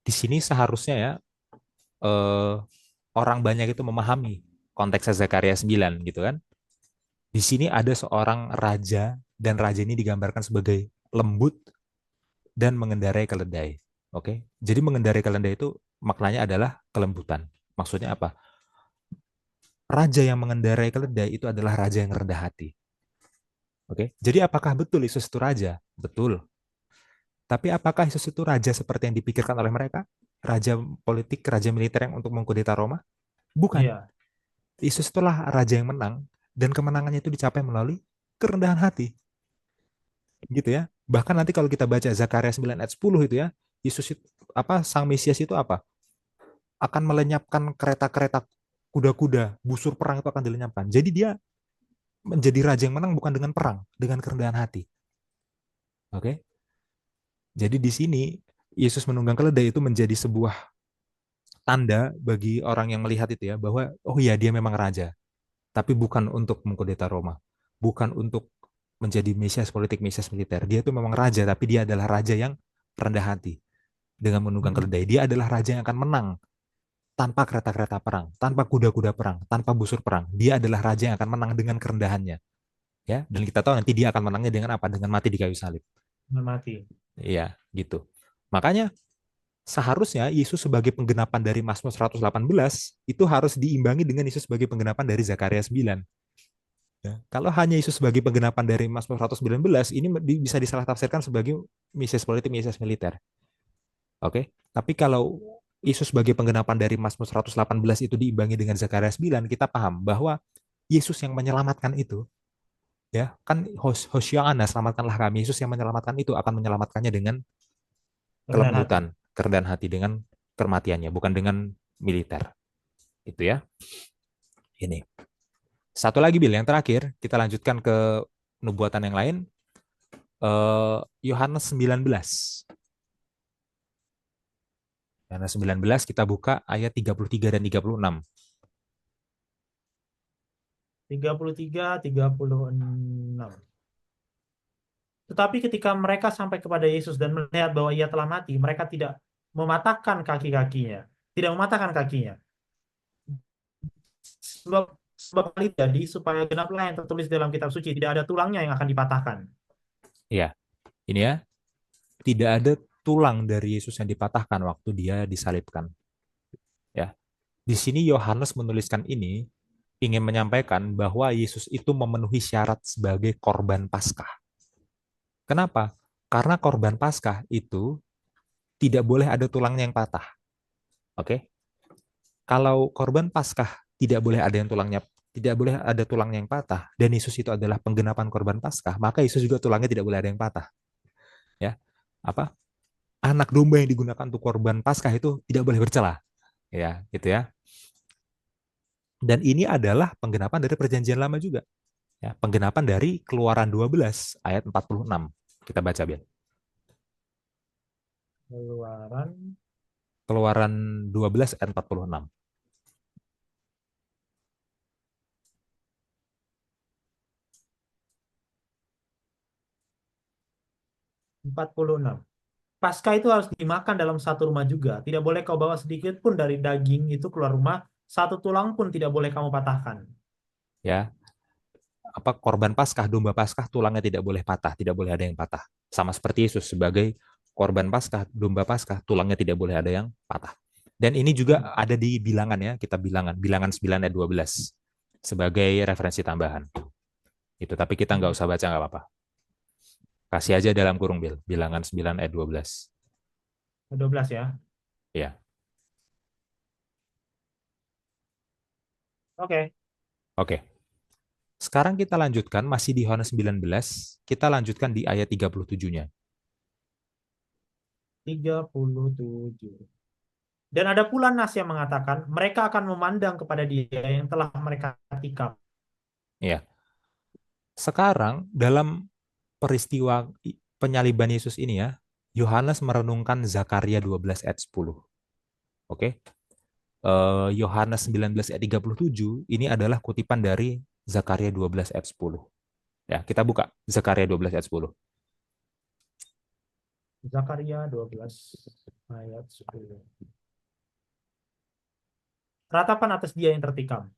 Di sini seharusnya ya eh, orang banyak itu memahami konteks Zakaria 9 gitu kan. Di sini ada seorang raja dan raja ini digambarkan sebagai lembut dan mengendarai keledai. Oke. Jadi mengendarai keledai itu maknanya adalah kelembutan. Maksudnya apa? Raja yang mengendarai keledai itu adalah raja yang rendah hati. Oke. Jadi apakah betul Yesus itu raja? Betul. Tapi apakah Yesus itu raja seperti yang dipikirkan oleh mereka? Raja politik, raja militer yang untuk mengkudeta Roma? Bukan. Iya, Yesus itulah raja yang menang dan kemenangannya itu dicapai melalui kerendahan hati. Gitu ya. Bahkan nanti kalau kita baca Zakaria 9 ayat 10 itu ya, Yesus itu apa Sang Mesias itu apa? Akan melenyapkan kereta-kereta kuda-kuda, busur perang itu akan dilenyapkan. Jadi dia menjadi raja yang menang bukan dengan perang, dengan kerendahan hati. Oke. Jadi di sini Yesus menunggang keledai itu menjadi sebuah tanda bagi orang yang melihat itu ya bahwa oh iya dia memang raja, tapi bukan untuk mengkudeta Roma, bukan untuk menjadi mesias politik, mesias militer. Dia itu memang raja, tapi dia adalah raja yang rendah hati dengan menunggang mm, keledai. Dia adalah raja yang akan menang tanpa kereta-kereta perang, tanpa kuda-kuda perang, tanpa busur perang. Dia adalah raja yang akan menang dengan kerendahannya, ya. Dan kita tahu nanti dia akan menangnya dengan apa? Dengan mati di kayu salib. mati. Iya, gitu. Makanya seharusnya Yesus sebagai penggenapan dari Mazmur 118 itu harus diimbangi dengan Yesus sebagai penggenapan dari Zakaria 9. Ya. Kalau hanya Yesus sebagai penggenapan dari Mazmur 119, ini bisa disalah tafsirkan sebagai Mesias politik, Mesias militer. Oke. Tapi kalau Yesus sebagai penggenapan dari Mazmur 118 itu diimbangi dengan Zakaria 9, kita paham bahwa Yesus yang menyelamatkan itu, ya kan Hosiana, selamatkanlah kami. Yesus yang menyelamatkan itu akan menyelamatkannya dengan Rendahan hati. kelembutan, kerendahan hati, dengan kematiannya, bukan dengan militer. Itu ya. Ini. Satu lagi Bill, yang terakhir, kita lanjutkan ke nubuatan yang lain. Yohanes 19. Yohanes 19 kita buka ayat 33 dan 36. 33, 36. Tetapi ketika mereka sampai kepada Yesus dan melihat bahwa ia telah mati, mereka tidak mematahkan kaki-kakinya. Tidak mematahkan kakinya. Sebab hal itu jadi supaya genaplah yang tertulis dalam kitab suci, tidak ada tulangnya yang akan dipatahkan. Ya, ini ya, tidak ada tulang dari Yesus yang dipatahkan waktu dia disalibkan. Ya, di sini Yohanes menuliskan ini ingin menyampaikan bahwa Yesus itu memenuhi syarat sebagai korban Paskah. Kenapa? Karena korban Paskah itu tidak boleh ada tulangnya yang patah. Oke? Kalau korban Paskah tidak boleh ada yang tulangnya tidak boleh ada tulangnya yang patah dan Yesus itu adalah penggenapan korban Paskah, maka Yesus juga tulangnya tidak boleh ada yang patah. Ya. Apa? Anak domba yang digunakan untuk korban Paskah itu tidak boleh bercela. Ya, gitu ya. Dan ini adalah penggenapan dari perjanjian lama juga. Ya, penggenapan dari Keluaran 12 ayat 46. Kita baca, Bian. Keluaran Keluaran 12 ayat 46. 46. Paskah itu harus dimakan dalam satu rumah juga. Tidak boleh kau bawa sedikit pun dari daging itu keluar rumah. Satu tulang pun tidak boleh kamu patahkan. Ya, apa korban Paskah, domba Paskah tulangnya tidak boleh patah, tidak boleh ada yang patah. Sama seperti Yesus sebagai korban Paskah, domba Paskah, tulangnya tidak boleh ada yang patah. Dan ini juga ada di bilangan ya, kita bilangan 9 ayat 12 sebagai referensi tambahan. Itu tapi kita nggak usah baca nggak apa-apa. Kasih aja dalam kurung Bilangan 9 ayat 12. 12 ya. Ya, Oke. oke. Sekarang kita lanjutkan, masih di Yohanes 19, kita lanjutkan di ayat 37-nya. 37. Dan ada pula nas yang mengatakan, mereka akan memandang kepada dia yang telah mereka tikam. Ya, sekarang dalam peristiwa penyaliban Yesus ini ya, Yohanes merenungkan Zakaria 12 ayat 10. Oke. Yohanes 19 ayat 37 ini adalah kutipan dari Zakaria 12 ayat 10. Ya, kita buka Zakaria 12 ayat 10. Zakaria 12 ayat 10. Ratapan atas dia yang tertikam.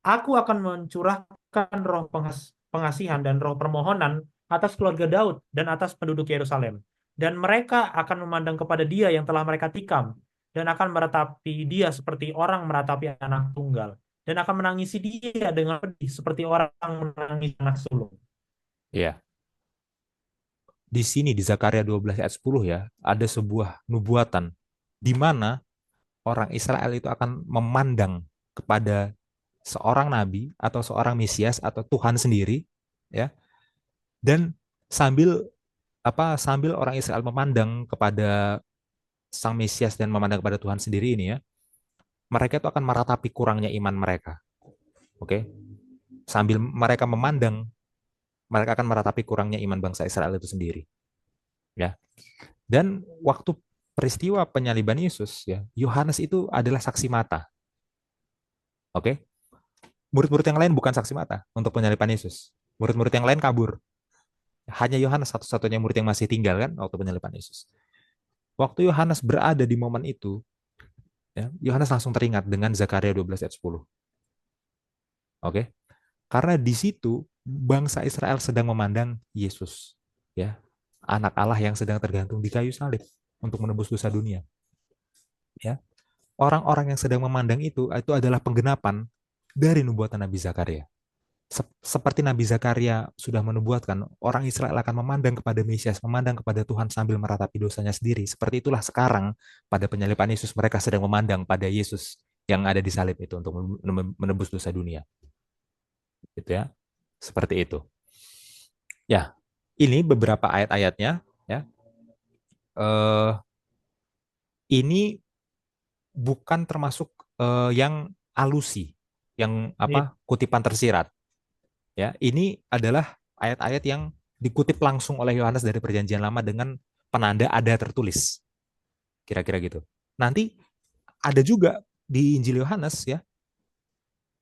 Aku akan mencurahkan roh pengasihan dan roh permohonan atas keluarga Daud dan atas penduduk Yerusalem. Dan mereka akan memandang kepada dia yang telah mereka tikam, dan akan meratapi dia seperti orang meratapi anak tunggal, dan akan menangisi dia dengan pedih seperti orang menangisi anak sulung. Ya, di sini di Zakaria 12 ayat 10 ya, ada sebuah nubuatan di mana orang Israel itu akan memandang kepada seorang nabi atau seorang Mesias atau Tuhan sendiri ya, dan sambil sambil orang Israel memandang kepada sang Mesias dan memandang kepada Tuhan sendiri ini ya, mereka itu akan meratapi kurangnya iman mereka. Oke. Sambil mereka memandang, mereka akan meratapi kurangnya iman bangsa Israel itu sendiri. Ya. Dan waktu peristiwa penyaliban Yesus ya, Yohanes itu adalah saksi mata. Oke. Murid-murid yang lain bukan saksi mata untuk penyaliban Yesus. Murid-murid yang lain kabur. Hanya Yohanes satu-satunya murid yang masih tinggal kan waktu penyaliban Yesus. Waktu Yohanes berada di momen itu, ya, Yohanes langsung teringat dengan Zakaria 12 ayat 10. Oke. Karena di situ bangsa Israel sedang memandang Yesus, ya, anak Allah yang sedang tergantung di kayu salib untuk menebus dosa dunia. Ya, orang-orang yang sedang memandang itu adalah penggenapan dari nubuatan Nabi Zakaria. Seperti Nabi Zakaria sudah menubuatkan, orang Israel akan memandang kepada Mesias, memandang kepada Tuhan sambil meratapi dosanya sendiri. Seperti itulah sekarang pada penyaliban Yesus mereka sedang memandang pada Yesus yang ada di salib itu untuk menebus dosa dunia. Gitu ya. Seperti itu. Ya, ini beberapa ayat-ayatnya ya. Eh, ini bukan termasuk yang alusi, yang Iya, kutipan tersirat. Ya, ini adalah ayat-ayat yang dikutip langsung oleh Yohanes dari Perjanjian Lama dengan penanda ada tertulis. Kira-kira gitu. Nanti ada juga di Injil Yohanes ya,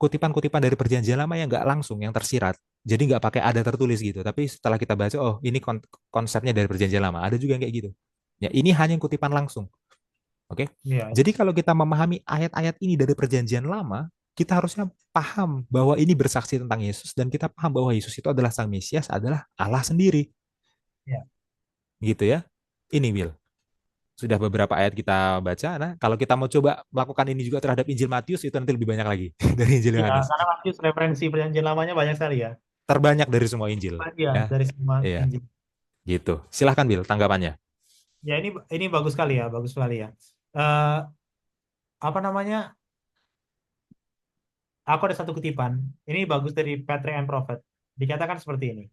kutipan-kutipan dari Perjanjian Lama yang nggak langsung, yang tersirat. Jadi nggak pakai ada tertulis gitu. Tapi setelah kita baca, oh ini konsepnya dari Perjanjian Lama. Ada juga yang kayak gitu. Ya, ini hanya kutipan langsung. Oke. iya, Jadi kalau kita memahami ayat-ayat ini dari Perjanjian Lama, kita harusnya paham bahwa ini bersaksi tentang Yesus dan kita paham bahwa Yesus itu adalah Sang Mesias, adalah Allah sendiri. iya. Gitu ya. Ini Will. Sudah beberapa ayat kita baca. Nah, kalau kita mau coba melakukan ini juga terhadap Injil Matius, itu nanti lebih banyak lagi dari Injil Iya, Yohanes. karena Matius referensi perjanjian lamanya banyak sekali ya. Terbanyak dari semua Injil. Iya, Ya, dari semua iya, Injil. gitu. Silahkan Bill, tanggapannya. Ya, ini bagus sekali ya, bagus sekali ya. Eh, apa namanya? Aku ada satu kutipan. Ini bagus dari Patriarch and Prophet. Dikatakan seperti ini.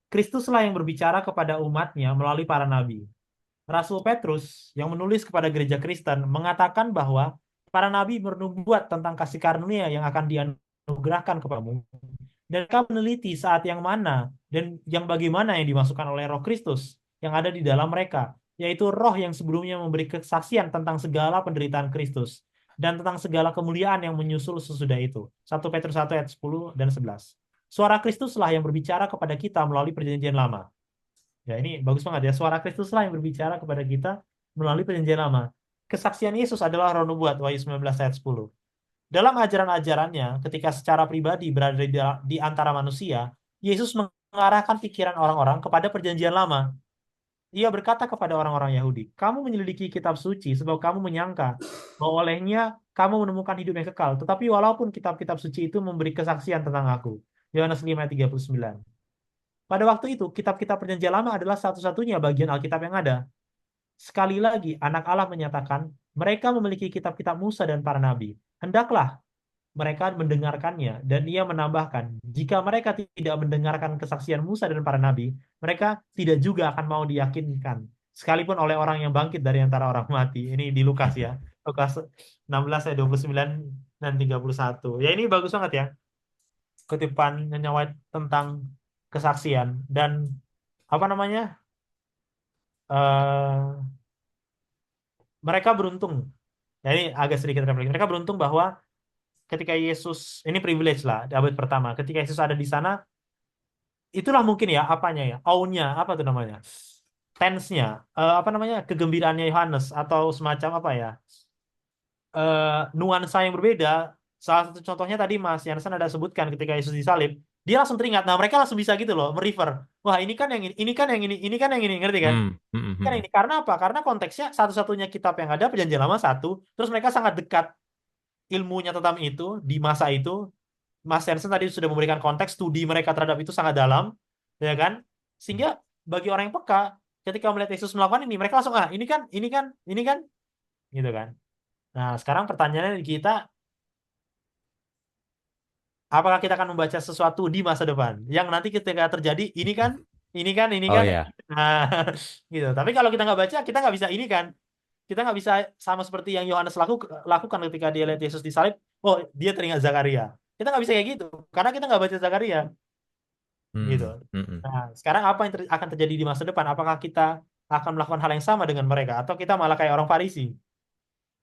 Kristuslah yang berbicara kepada umatnya melalui para nabi. Rasul Petrus yang menulis kepada gereja Kristen mengatakan bahwa para nabi bernubuat tentang kasih karunia yang akan dianugerahkan kepadamu. Dan kamu meneliti saat yang mana dan yang bagaimana yang dimasukkan oleh Roh Kristus yang ada di dalam mereka, yaitu Roh yang sebelumnya memberi kesaksian tentang segala penderitaan Kristus dan tentang segala kemuliaan yang menyusul sesudah itu. 1 Petrus 1 ayat 10 dan 11. Suara Kristuslah yang berbicara kepada kita melalui perjanjian lama. Ya, ini bagus banget ya. Suara Kristuslah yang berbicara kepada kita melalui perjanjian lama. Kesaksian Yesus adalah roh nubuat, Wahyu 19 ayat 10. Dalam ajaran-ajarannya, ketika secara pribadi berada di antara manusia, Yesus mengarahkan pikiran orang-orang kepada perjanjian lama. Ia berkata kepada orang-orang Yahudi, kamu menyelidiki kitab suci sebab kamu menyangka bahwa olehnya kamu menemukan hidup yang kekal. Tetapi walaupun kitab-kitab suci itu memberi kesaksian tentang aku. Yohanes 5 ayat 39. Pada waktu itu, kitab-kitab perjanjian lama adalah satu-satunya bagian Alkitab yang ada. Sekali lagi, anak Allah menyatakan, mereka memiliki kitab-kitab Musa dan para nabi. Hendaklah mereka mendengarkannya. Dan ia menambahkan, jika mereka tidak mendengarkan kesaksian Musa dan para nabi, mereka tidak juga akan mau diyakinkan. Sekalipun oleh orang yang bangkit dari antara orang mati. Ini di Lukas ya. Lukas 16 ayat 29 dan 31. Ya ini bagus banget ya. Kutipan Nyonya White tentang kesaksian. Dan apa namanya? eh Mereka beruntung. Ya, ini agak sedikit refleksi. Mereka beruntung bahwa ketika Yesus, ini privilege lah, di abad pertama, ketika Yesus ada di sana, itulah mungkin ya, apanya ya, aunya, apa tuh namanya, tense-nya, apa namanya, kegembiraannya Yohanes, atau semacam apa ya, nuansa yang berbeda. Salah satu contohnya tadi Mas Yansen ada sebutkan ketika Yesus disalib, dia langsung teringat. Nah, mereka langsung bisa gitu loh, merefer. Wah, ini kan yang ini kan yang ini kan yang ini, ngerti kan? Hmm, hmm, hmm, Kan hmm. ini karena apa? Karena konteksnya satu-satunya kitab yang ada Perjanjian Lama satu, terus mereka sangat dekat ilmunya tentang itu di masa itu. Mas Hansen tadi sudah memberikan konteks studi mereka terhadap itu sangat dalam, ya kan? Sehingga bagi orang yang peka, ketika melihat Yesus melakukan ini, mereka langsung ini kan, gitu kan? Nah, sekarang pertanyaannya di kita, apakah kita akan membaca sesuatu di masa depan yang nanti ketika terjadi ini Oh kan, ya. nah, gitu. Tapi kalau kita nggak baca, kita nggak bisa ini kan? Kita nggak bisa sama seperti yang Yohanes lakukan ketika dia lihat Yesus disalib. Oh, dia teringat Zakaria. Kita nggak bisa kayak gitu, karena kita nggak baca Zakaria. Gitu. Hmm, hmm, hmm. Nah, sekarang apa yang akan terjadi di masa depan? Apakah kita akan melakukan hal yang sama dengan mereka atau kita malah kayak orang Farisi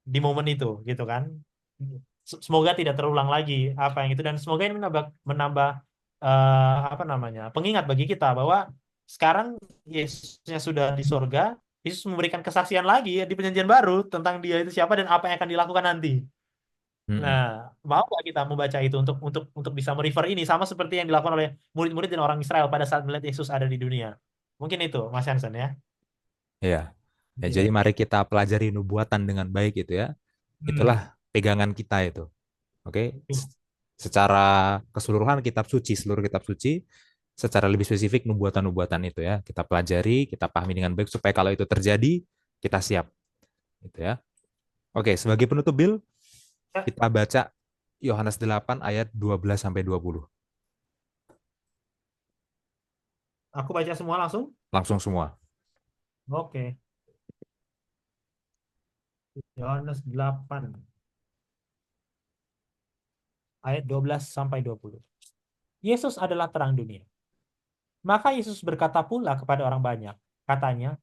di momen itu, gitu kan? Semoga tidak terulang lagi apa yang itu dan semoga ini menambah apa namanya? Pengingat bagi kita bahwa sekarang Yesusnya sudah di sorga, Yesus memberikan kesaksian lagi di perjanjian baru tentang dia itu siapa dan apa yang akan dilakukan nanti. Hmm, Nah, hmm. mau nggak kita membaca itu untuk bisa merefer ini sama seperti yang dilakukan oleh murid-murid dan orang Israel pada saat melihat Yesus ada di dunia. Mungkin itu, Mas Hansen ya. Ya. Ya, jadi Kira-kira. mari kita pelajari nubuatan dengan baik itu ya. Itulah Hmm. pegangan kita itu. Oke. Secara keseluruhan kitab suci, seluruh kitab suci, secara lebih spesifik nubuatan-nubuatan itu ya. Kita pelajari, kita pahami dengan baik supaya kalau itu terjadi, kita siap. Gitu ya. Oke, sebagai penutup Bill, Ya, kita baca Yohanes 8 ayat 12 sampai 20. aku baca semua langsung. Langsung semua. Oke. Yohanes 8 ayat 12 sampai 20. Yesus adalah terang dunia. Maka Yesus berkata pula kepada orang banyak. Katanya,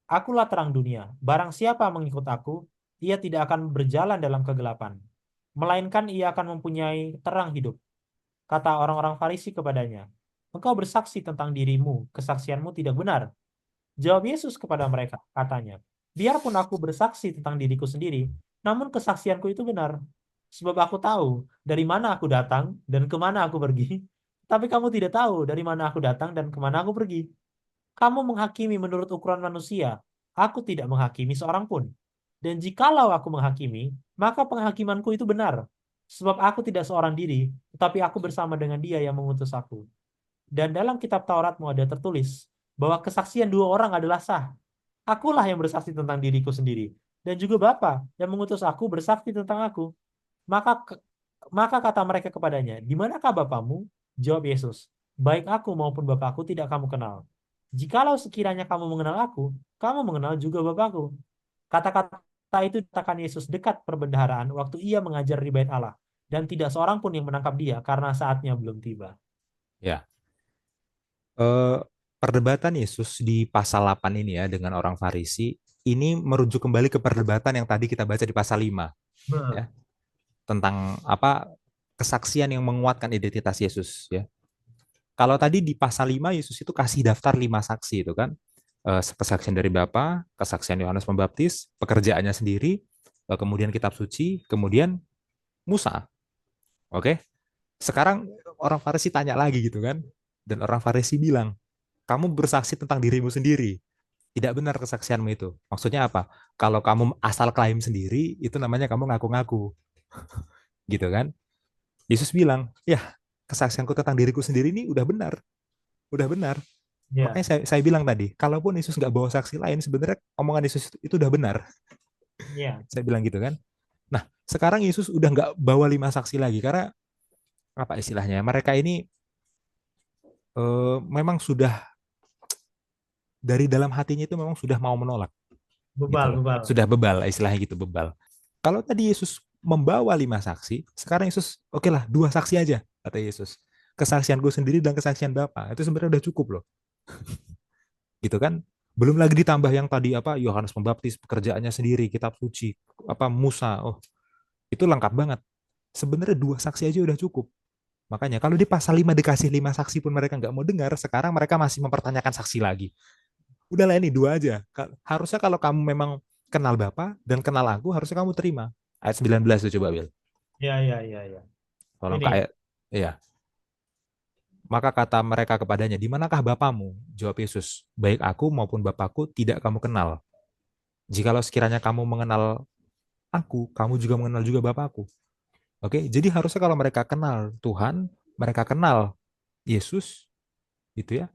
Akulah terang dunia. Barang siapa mengikut aku, ia tidak akan berjalan dalam kegelapan, melainkan ia akan mempunyai terang hidup. Kata orang-orang Farisi kepadanya, Engkau bersaksi tentang dirimu, kesaksianmu tidak benar. Jawab Yesus kepada mereka, katanya, Biarpun aku bersaksi tentang diriku sendiri, namun kesaksianku itu benar. Sebab aku tahu dari mana aku datang dan kemana aku pergi. Tapi kamu tidak tahu dari mana aku datang dan kemana aku pergi. Kamu menghakimi menurut ukuran manusia. Aku tidak menghakimi seorang pun. Dan jikalau aku menghakimi, maka penghakimanku itu benar. Sebab aku tidak seorang diri, tetapi aku bersama dengan dia yang mengutus aku. Dan dalam kitab Tauratmu ada tertulis bahwa kesaksian dua orang adalah sah. Akulah yang bersaksi tentang diriku sendiri. Dan juga Bapa yang mengutus aku bersaksi tentang aku. Maka maka kata mereka kepadanya, di manakah Bapamu? Jawab Yesus, baik aku maupun Bapakku tidak kamu kenal. Jikalau sekiranya kamu mengenal aku, kamu mengenal juga Bapakku. Kata-kata itu dikatakan Yesus dekat perbendaharaan waktu ia mengajar di bait Allah. Dan tidak seorang pun yang menangkap dia karena saatnya belum tiba. Ya. Eh, Perdebatan Yesus di pasal 8 ini ya dengan orang Farisi ini merujuk kembali ke perdebatan yang tadi kita baca di pasal 5 ya, Hmm. tentang apa kesaksian yang menguatkan identitas Yesus ya. Kalau tadi di pasal 5 Yesus itu kasih daftar 5 saksi itu kan. Kesaksian dari Bapa, kesaksian Yohanes Pembaptis, pekerjaannya sendiri, kemudian kitab suci, kemudian Musa. Oke. Sekarang orang Farisi tanya lagi gitu kan. Dan orang Farisi bilang, "Kamu bersaksi tentang dirimu sendiri. Tidak benar kesaksianmu itu." Maksudnya apa? Kalau kamu asal klaim sendiri, itu namanya kamu ngaku-ngaku, gitu kan? Yesus bilang, "Ya, kesaksianku tentang diriku sendiri ini udah benar, udah benar." Makanya Ya, saya bilang tadi, kalaupun Yesus nggak bawa saksi lain, sebenarnya omongan Yesus itu udah benar. ya, Saya bilang gitu kan. Nah, sekarang Yesus udah nggak bawa 5 saksi lagi karena apa istilahnya? Mereka ini memang sudah dari dalam hatinya itu memang sudah mau menolak gitu bebal, loh. bebal. Sudah bebal istilahnya gitu bebal. Kalau tadi Yesus membawa 5 saksi, sekarang Yesus oke lah 2 saksi aja kata Yesus. Kesaksianku sendiri dan kesaksian Bapa itu sebenarnya udah cukup loh, gitu kan? Belum lagi ditambah yang tadi apa Yohanes Pembaptis pekerjaannya sendiri, kitab suci, apa Musa, oh itu lengkap banget. Sebenarnya 2 saksi aja udah cukup. Makanya kalau di pasal 5 dikasih 5 saksi pun mereka nggak mau dengar, sekarang mereka masih mempertanyakan saksi lagi. Udahlah ini 2 aja. Harusnya kalau kamu memang kenal Bapa dan kenal aku, harusnya kamu terima. Ayat 19 tuh coba, Bil. Ya, ya, ya, ya. Tolong ke Ini, ayat. Iya. Maka kata mereka kepadanya, di manakah Bapamu? Jawab Yesus, baik aku maupun Bapakku tidak kamu kenal. Jikalau sekiranya kamu mengenal aku, kamu juga mengenal juga Bapakku. Oke, jadi harusnya kalau mereka kenal Tuhan, mereka kenal Yesus, gitu ya.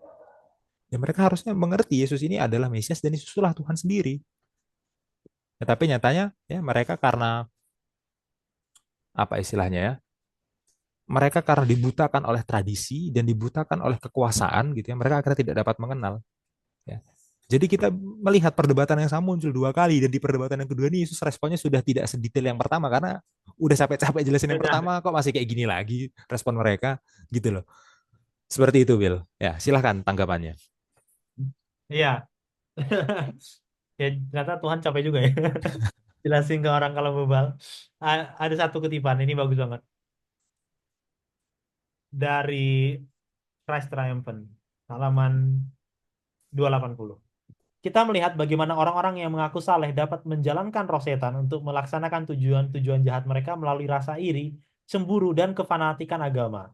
Ya mereka harusnya mengerti Yesus ini adalah Mesias dan Yesus itulah Tuhan sendiri. Ya, tapi nyatanya ya mereka karena apa istilahnya ya? Mereka karena dibutakan oleh tradisi dan dibutakan oleh kekuasaan gitu ya, mereka akhirnya tidak dapat mengenal. Ya. Jadi kita melihat perdebatan yang sama muncul 2 kali dan di perdebatan yang kedua ini Yesus responnya sudah tidak sedetail yang pertama karena udah capek-capek jelasin yang beda. pertama kok masih kayak gini lagi respon mereka gitu loh. Seperti itu, Bill. Ya, silahkan tanggapannya. Iya. Ya, ternyata Tuhan capek juga ya. Jelasin ke orang kalau bebal. Ada satu kutipan, ini bagus banget. Dari Christ Triumphant, halaman 280. Kita melihat bagaimana orang-orang yang mengaku saleh dapat menjalankan roh setan untuk melaksanakan tujuan-tujuan jahat mereka melalui rasa iri, cemburu, dan kefanatikan agama.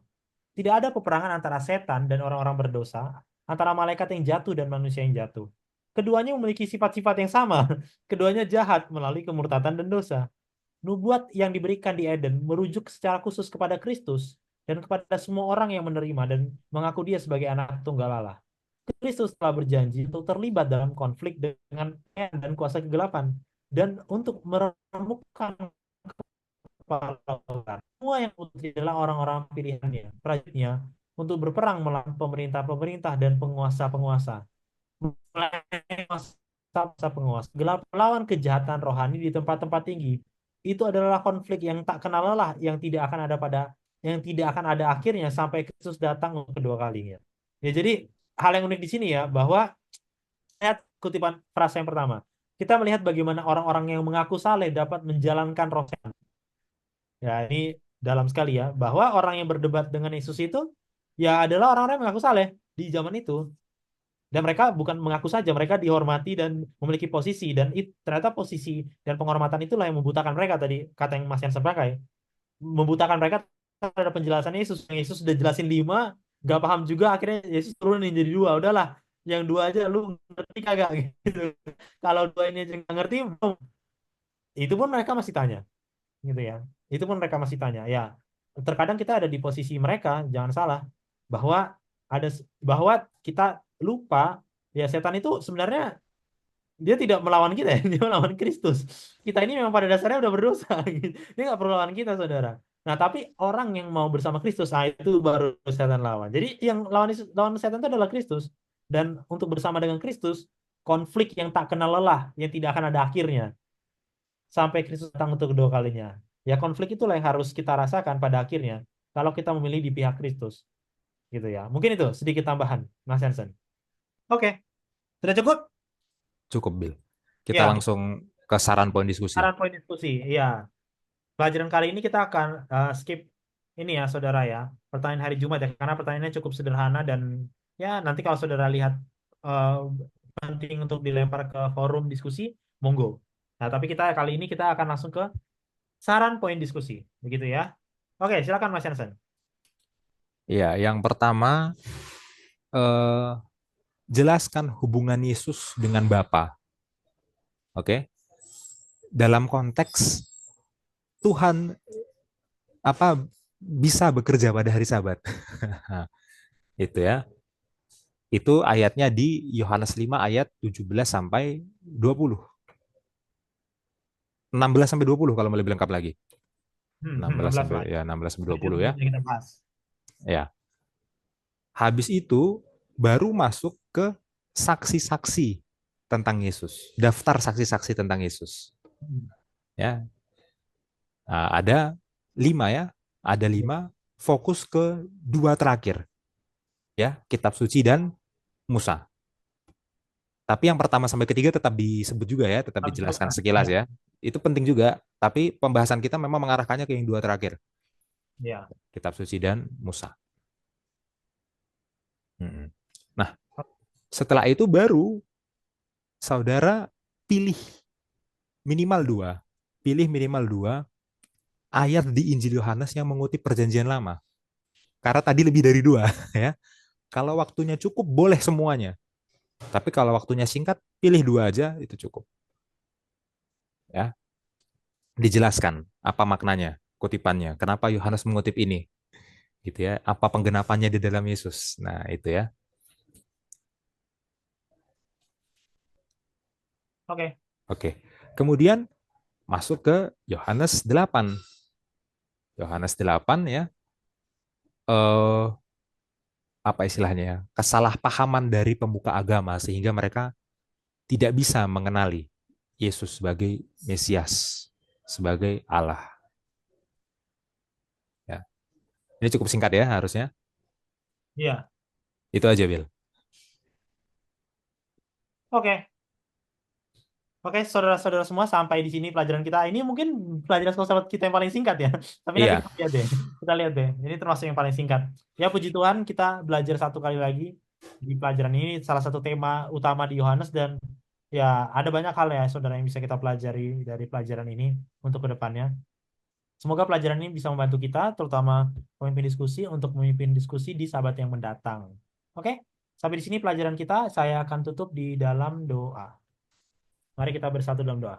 Tidak ada peperangan antara setan dan orang-orang berdosa, antara malaikat yang jatuh dan manusia yang jatuh. Keduanya memiliki sifat-sifat yang sama. Keduanya jahat melalui kemurtatan dan dosa. Nubuat yang diberikan di Eden merujuk secara khusus kepada Kristus dan kepada semua orang yang menerima dan mengaku dia sebagai anak tunggal Allah. Kristus telah berjanji untuk terlibat dalam konflik dengan dan kuasa kegelapan dan untuk meremukkan kepala orang. Semua yang putri adalah orang-orang pilihannya, prajuritnya, untuk berperang melawan pemerintah-pemerintah dan penguasa-penguasa. Melawan penguasa. Gelap melawan kejahatan rohani di tempat-tempat tinggi. Itu adalah konflik yang tak kenal lelah, yang tidak akan ada akhirnya sampai Kristus datang untuk kedua kalinya. Ya, jadi hal yang unik di sini ya bahwa lihat kutipan frasa yang pertama. Kita melihat bagaimana orang-orang yang mengaku saleh dapat menjalankan roh. Ya, ini dalam sekali ya, bahwa orang yang berdebat dengan Yesus itu ya adalah orang-orang yang mengaku saleh di zaman itu. Dan mereka bukan mengaku saja, mereka dihormati dan memiliki posisi. Dan ternyata posisi dan penghormatan itulah yang membutakan mereka tadi, kata yang Mas Yansen pakai. Membutakan mereka terhadap penjelasan Yesus. Yang Yesus sudah jelasin 5, gak paham juga, akhirnya Yesus turunin jadi 2. Udahlah, yang 2 aja lu ngerti kagak gitu. Kalau 2 ini aja nggak ngerti, itu pun mereka masih tanya gitu ya. Itu pun mereka masih tanya. Ya, terkadang kita ada di posisi mereka, jangan salah, bahwa ada bahwa kita lupa ya setan itu sebenarnya dia tidak melawan kita ya, dia melawan Kristus. Kita ini memang pada dasarnya udah berdosa. Gitu. Dia nggak perlu lawan kita, saudara. Nah, tapi orang yang mau bersama Kristus, itu baru setan lawan. Jadi yang lawan setan itu adalah Kristus. Dan untuk bersama dengan Kristus, konflik yang tak kenal lelah, yang tidak akan ada akhirnya sampai Kristus datang untuk kedua kalinya. Ya konflik itulah yang harus kita rasakan pada akhirnya kalau kita memilih di pihak Kristus, gitu ya. Mungkin itu sedikit tambahan, Mas Hansen. Oke, sudah cukup? Cukup, Bill. Kita Ya, langsung ke saran poin diskusi. saran poin diskusi. Iya, pelajaran kali ini kita akan skip ini ya, saudara ya. Pertanyaan hari Jumat ya, karena pertanyaannya cukup sederhana dan ya nanti kalau saudara lihat eh, penting untuk dilempar ke forum diskusi, monggo. Nah, tapi kita kali ini kita akan langsung ke saran poin diskusi, begitu ya. Oke, silakan Mas Hansen. Ya, yang pertama eh, jelaskan hubungan Yesus dengan Bapa. Oke. Dalam konteks Tuhan apa bisa bekerja pada hari Sabat. Itu ya. Itu ayatnya di Yohanes 5 ayat 17 sampai 20. 16 sampai 20 kalau mau lebih lengkap lagi. 16 16 sampai lah. ya 16 sampai Jadi itu 20 ya. bisa kita bahas. Ya. Habis itu baru masuk ke saksi-saksi tentang Yesus. Daftar saksi-saksi tentang Yesus. Hmm. Ya, nah, ada 5 ya. Ada Ya. 5, fokus ke 2 terakhir. Ya, kitab suci dan Musa. Tapi yang pertama sampai ketiga tetap disebut juga ya, tetap Habis dijelaskan selesai. sekilas Ya. ya. Itu penting juga, tapi pembahasan kita memang mengarahkannya ke yang 2 terakhir. Ya. Kitab suci dan Musa. Nah, setelah itu baru saudara pilih minimal 2. Pilih minimal 2 ayat di Injil Yohanes yang mengutip perjanjian lama. Karena tadi lebih dari 2 ya. Kalau waktunya cukup boleh semuanya. Tapi kalau waktunya singkat, pilih 2 aja itu cukup. Ya, dijelaskan apa maknanya, kutipannya, kenapa Yohanes mengutip ini, gitu ya, apa penggenapannya di dalam Yesus. Nah, itu ya. Oke. Oke. Kemudian masuk ke Yohanes 8. Yohanes 8 ya. Eh apa istilahnya ya? Kesalahpahaman dari pemuka agama sehingga mereka tidak bisa mengenali Yesus sebagai Mesias, sebagai Allah. Ya. Ini cukup singkat ya harusnya. Iya. Itu aja, Bill. Oke. Oke, saudara-saudara semua, sampai di sini pelajaran kita. Ini mungkin pelajaran filsafat kita yang paling singkat ya. Tapi nanti Iya, kita lihat deh. Kita lihat deh. Ini termasuk yang paling singkat. Ya, puji Tuhan, kita belajar satu kali lagi di pelajaran ini. Salah satu tema utama di Yohanes, dan ya ada banyak hal ya, saudara, yang bisa kita pelajari dari pelajaran ini untuk ke depannya. Semoga pelajaran ini bisa membantu kita, terutama pemimpin diskusi, untuk memimpin diskusi di sahabat yang mendatang. Oke, sampai di sini pelajaran kita. Saya akan tutup di dalam doa. Mari kita bersatu dalam doa.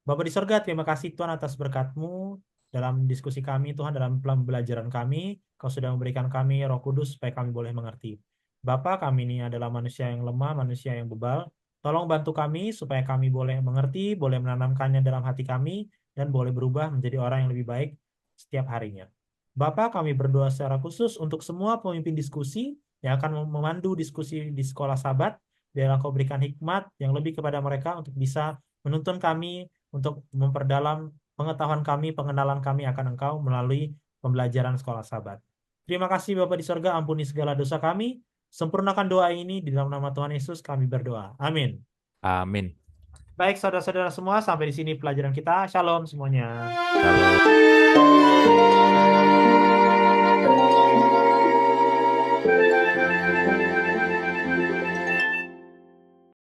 Bapa di sorga, terima kasih Tuhan atas berkat-Mu dalam diskusi kami, Tuhan, dalam pembelajaran kami. Kau sudah memberikan kami Roh Kudus supaya kami boleh mengerti. Bapa, kami ini adalah manusia yang lemah, manusia yang bebal. Tolong bantu kami supaya kami boleh mengerti, boleh menanamkannya dalam hati kami, dan boleh berubah menjadi orang yang lebih baik setiap harinya. Bapa, kami berdoa secara khusus untuk semua pemimpin diskusi yang akan memandu diskusi di sekolah Sabat. Biarlah Kau berikan hikmat yang lebih kepada mereka untuk bisa menuntun kami, untuk memperdalam pengetahuan kami, pengenalan kami akan Engkau melalui pembelajaran sekolah Sabat. Terima kasih Bapa di sorga, ampuni segala dosa kami. Sempurnakan doa ini di dalam nama Tuhan Yesus kami berdoa. Amin. amin. Baik saudara-saudara semua, sampai di sini pelajaran kita. Shalom semuanya. Kalau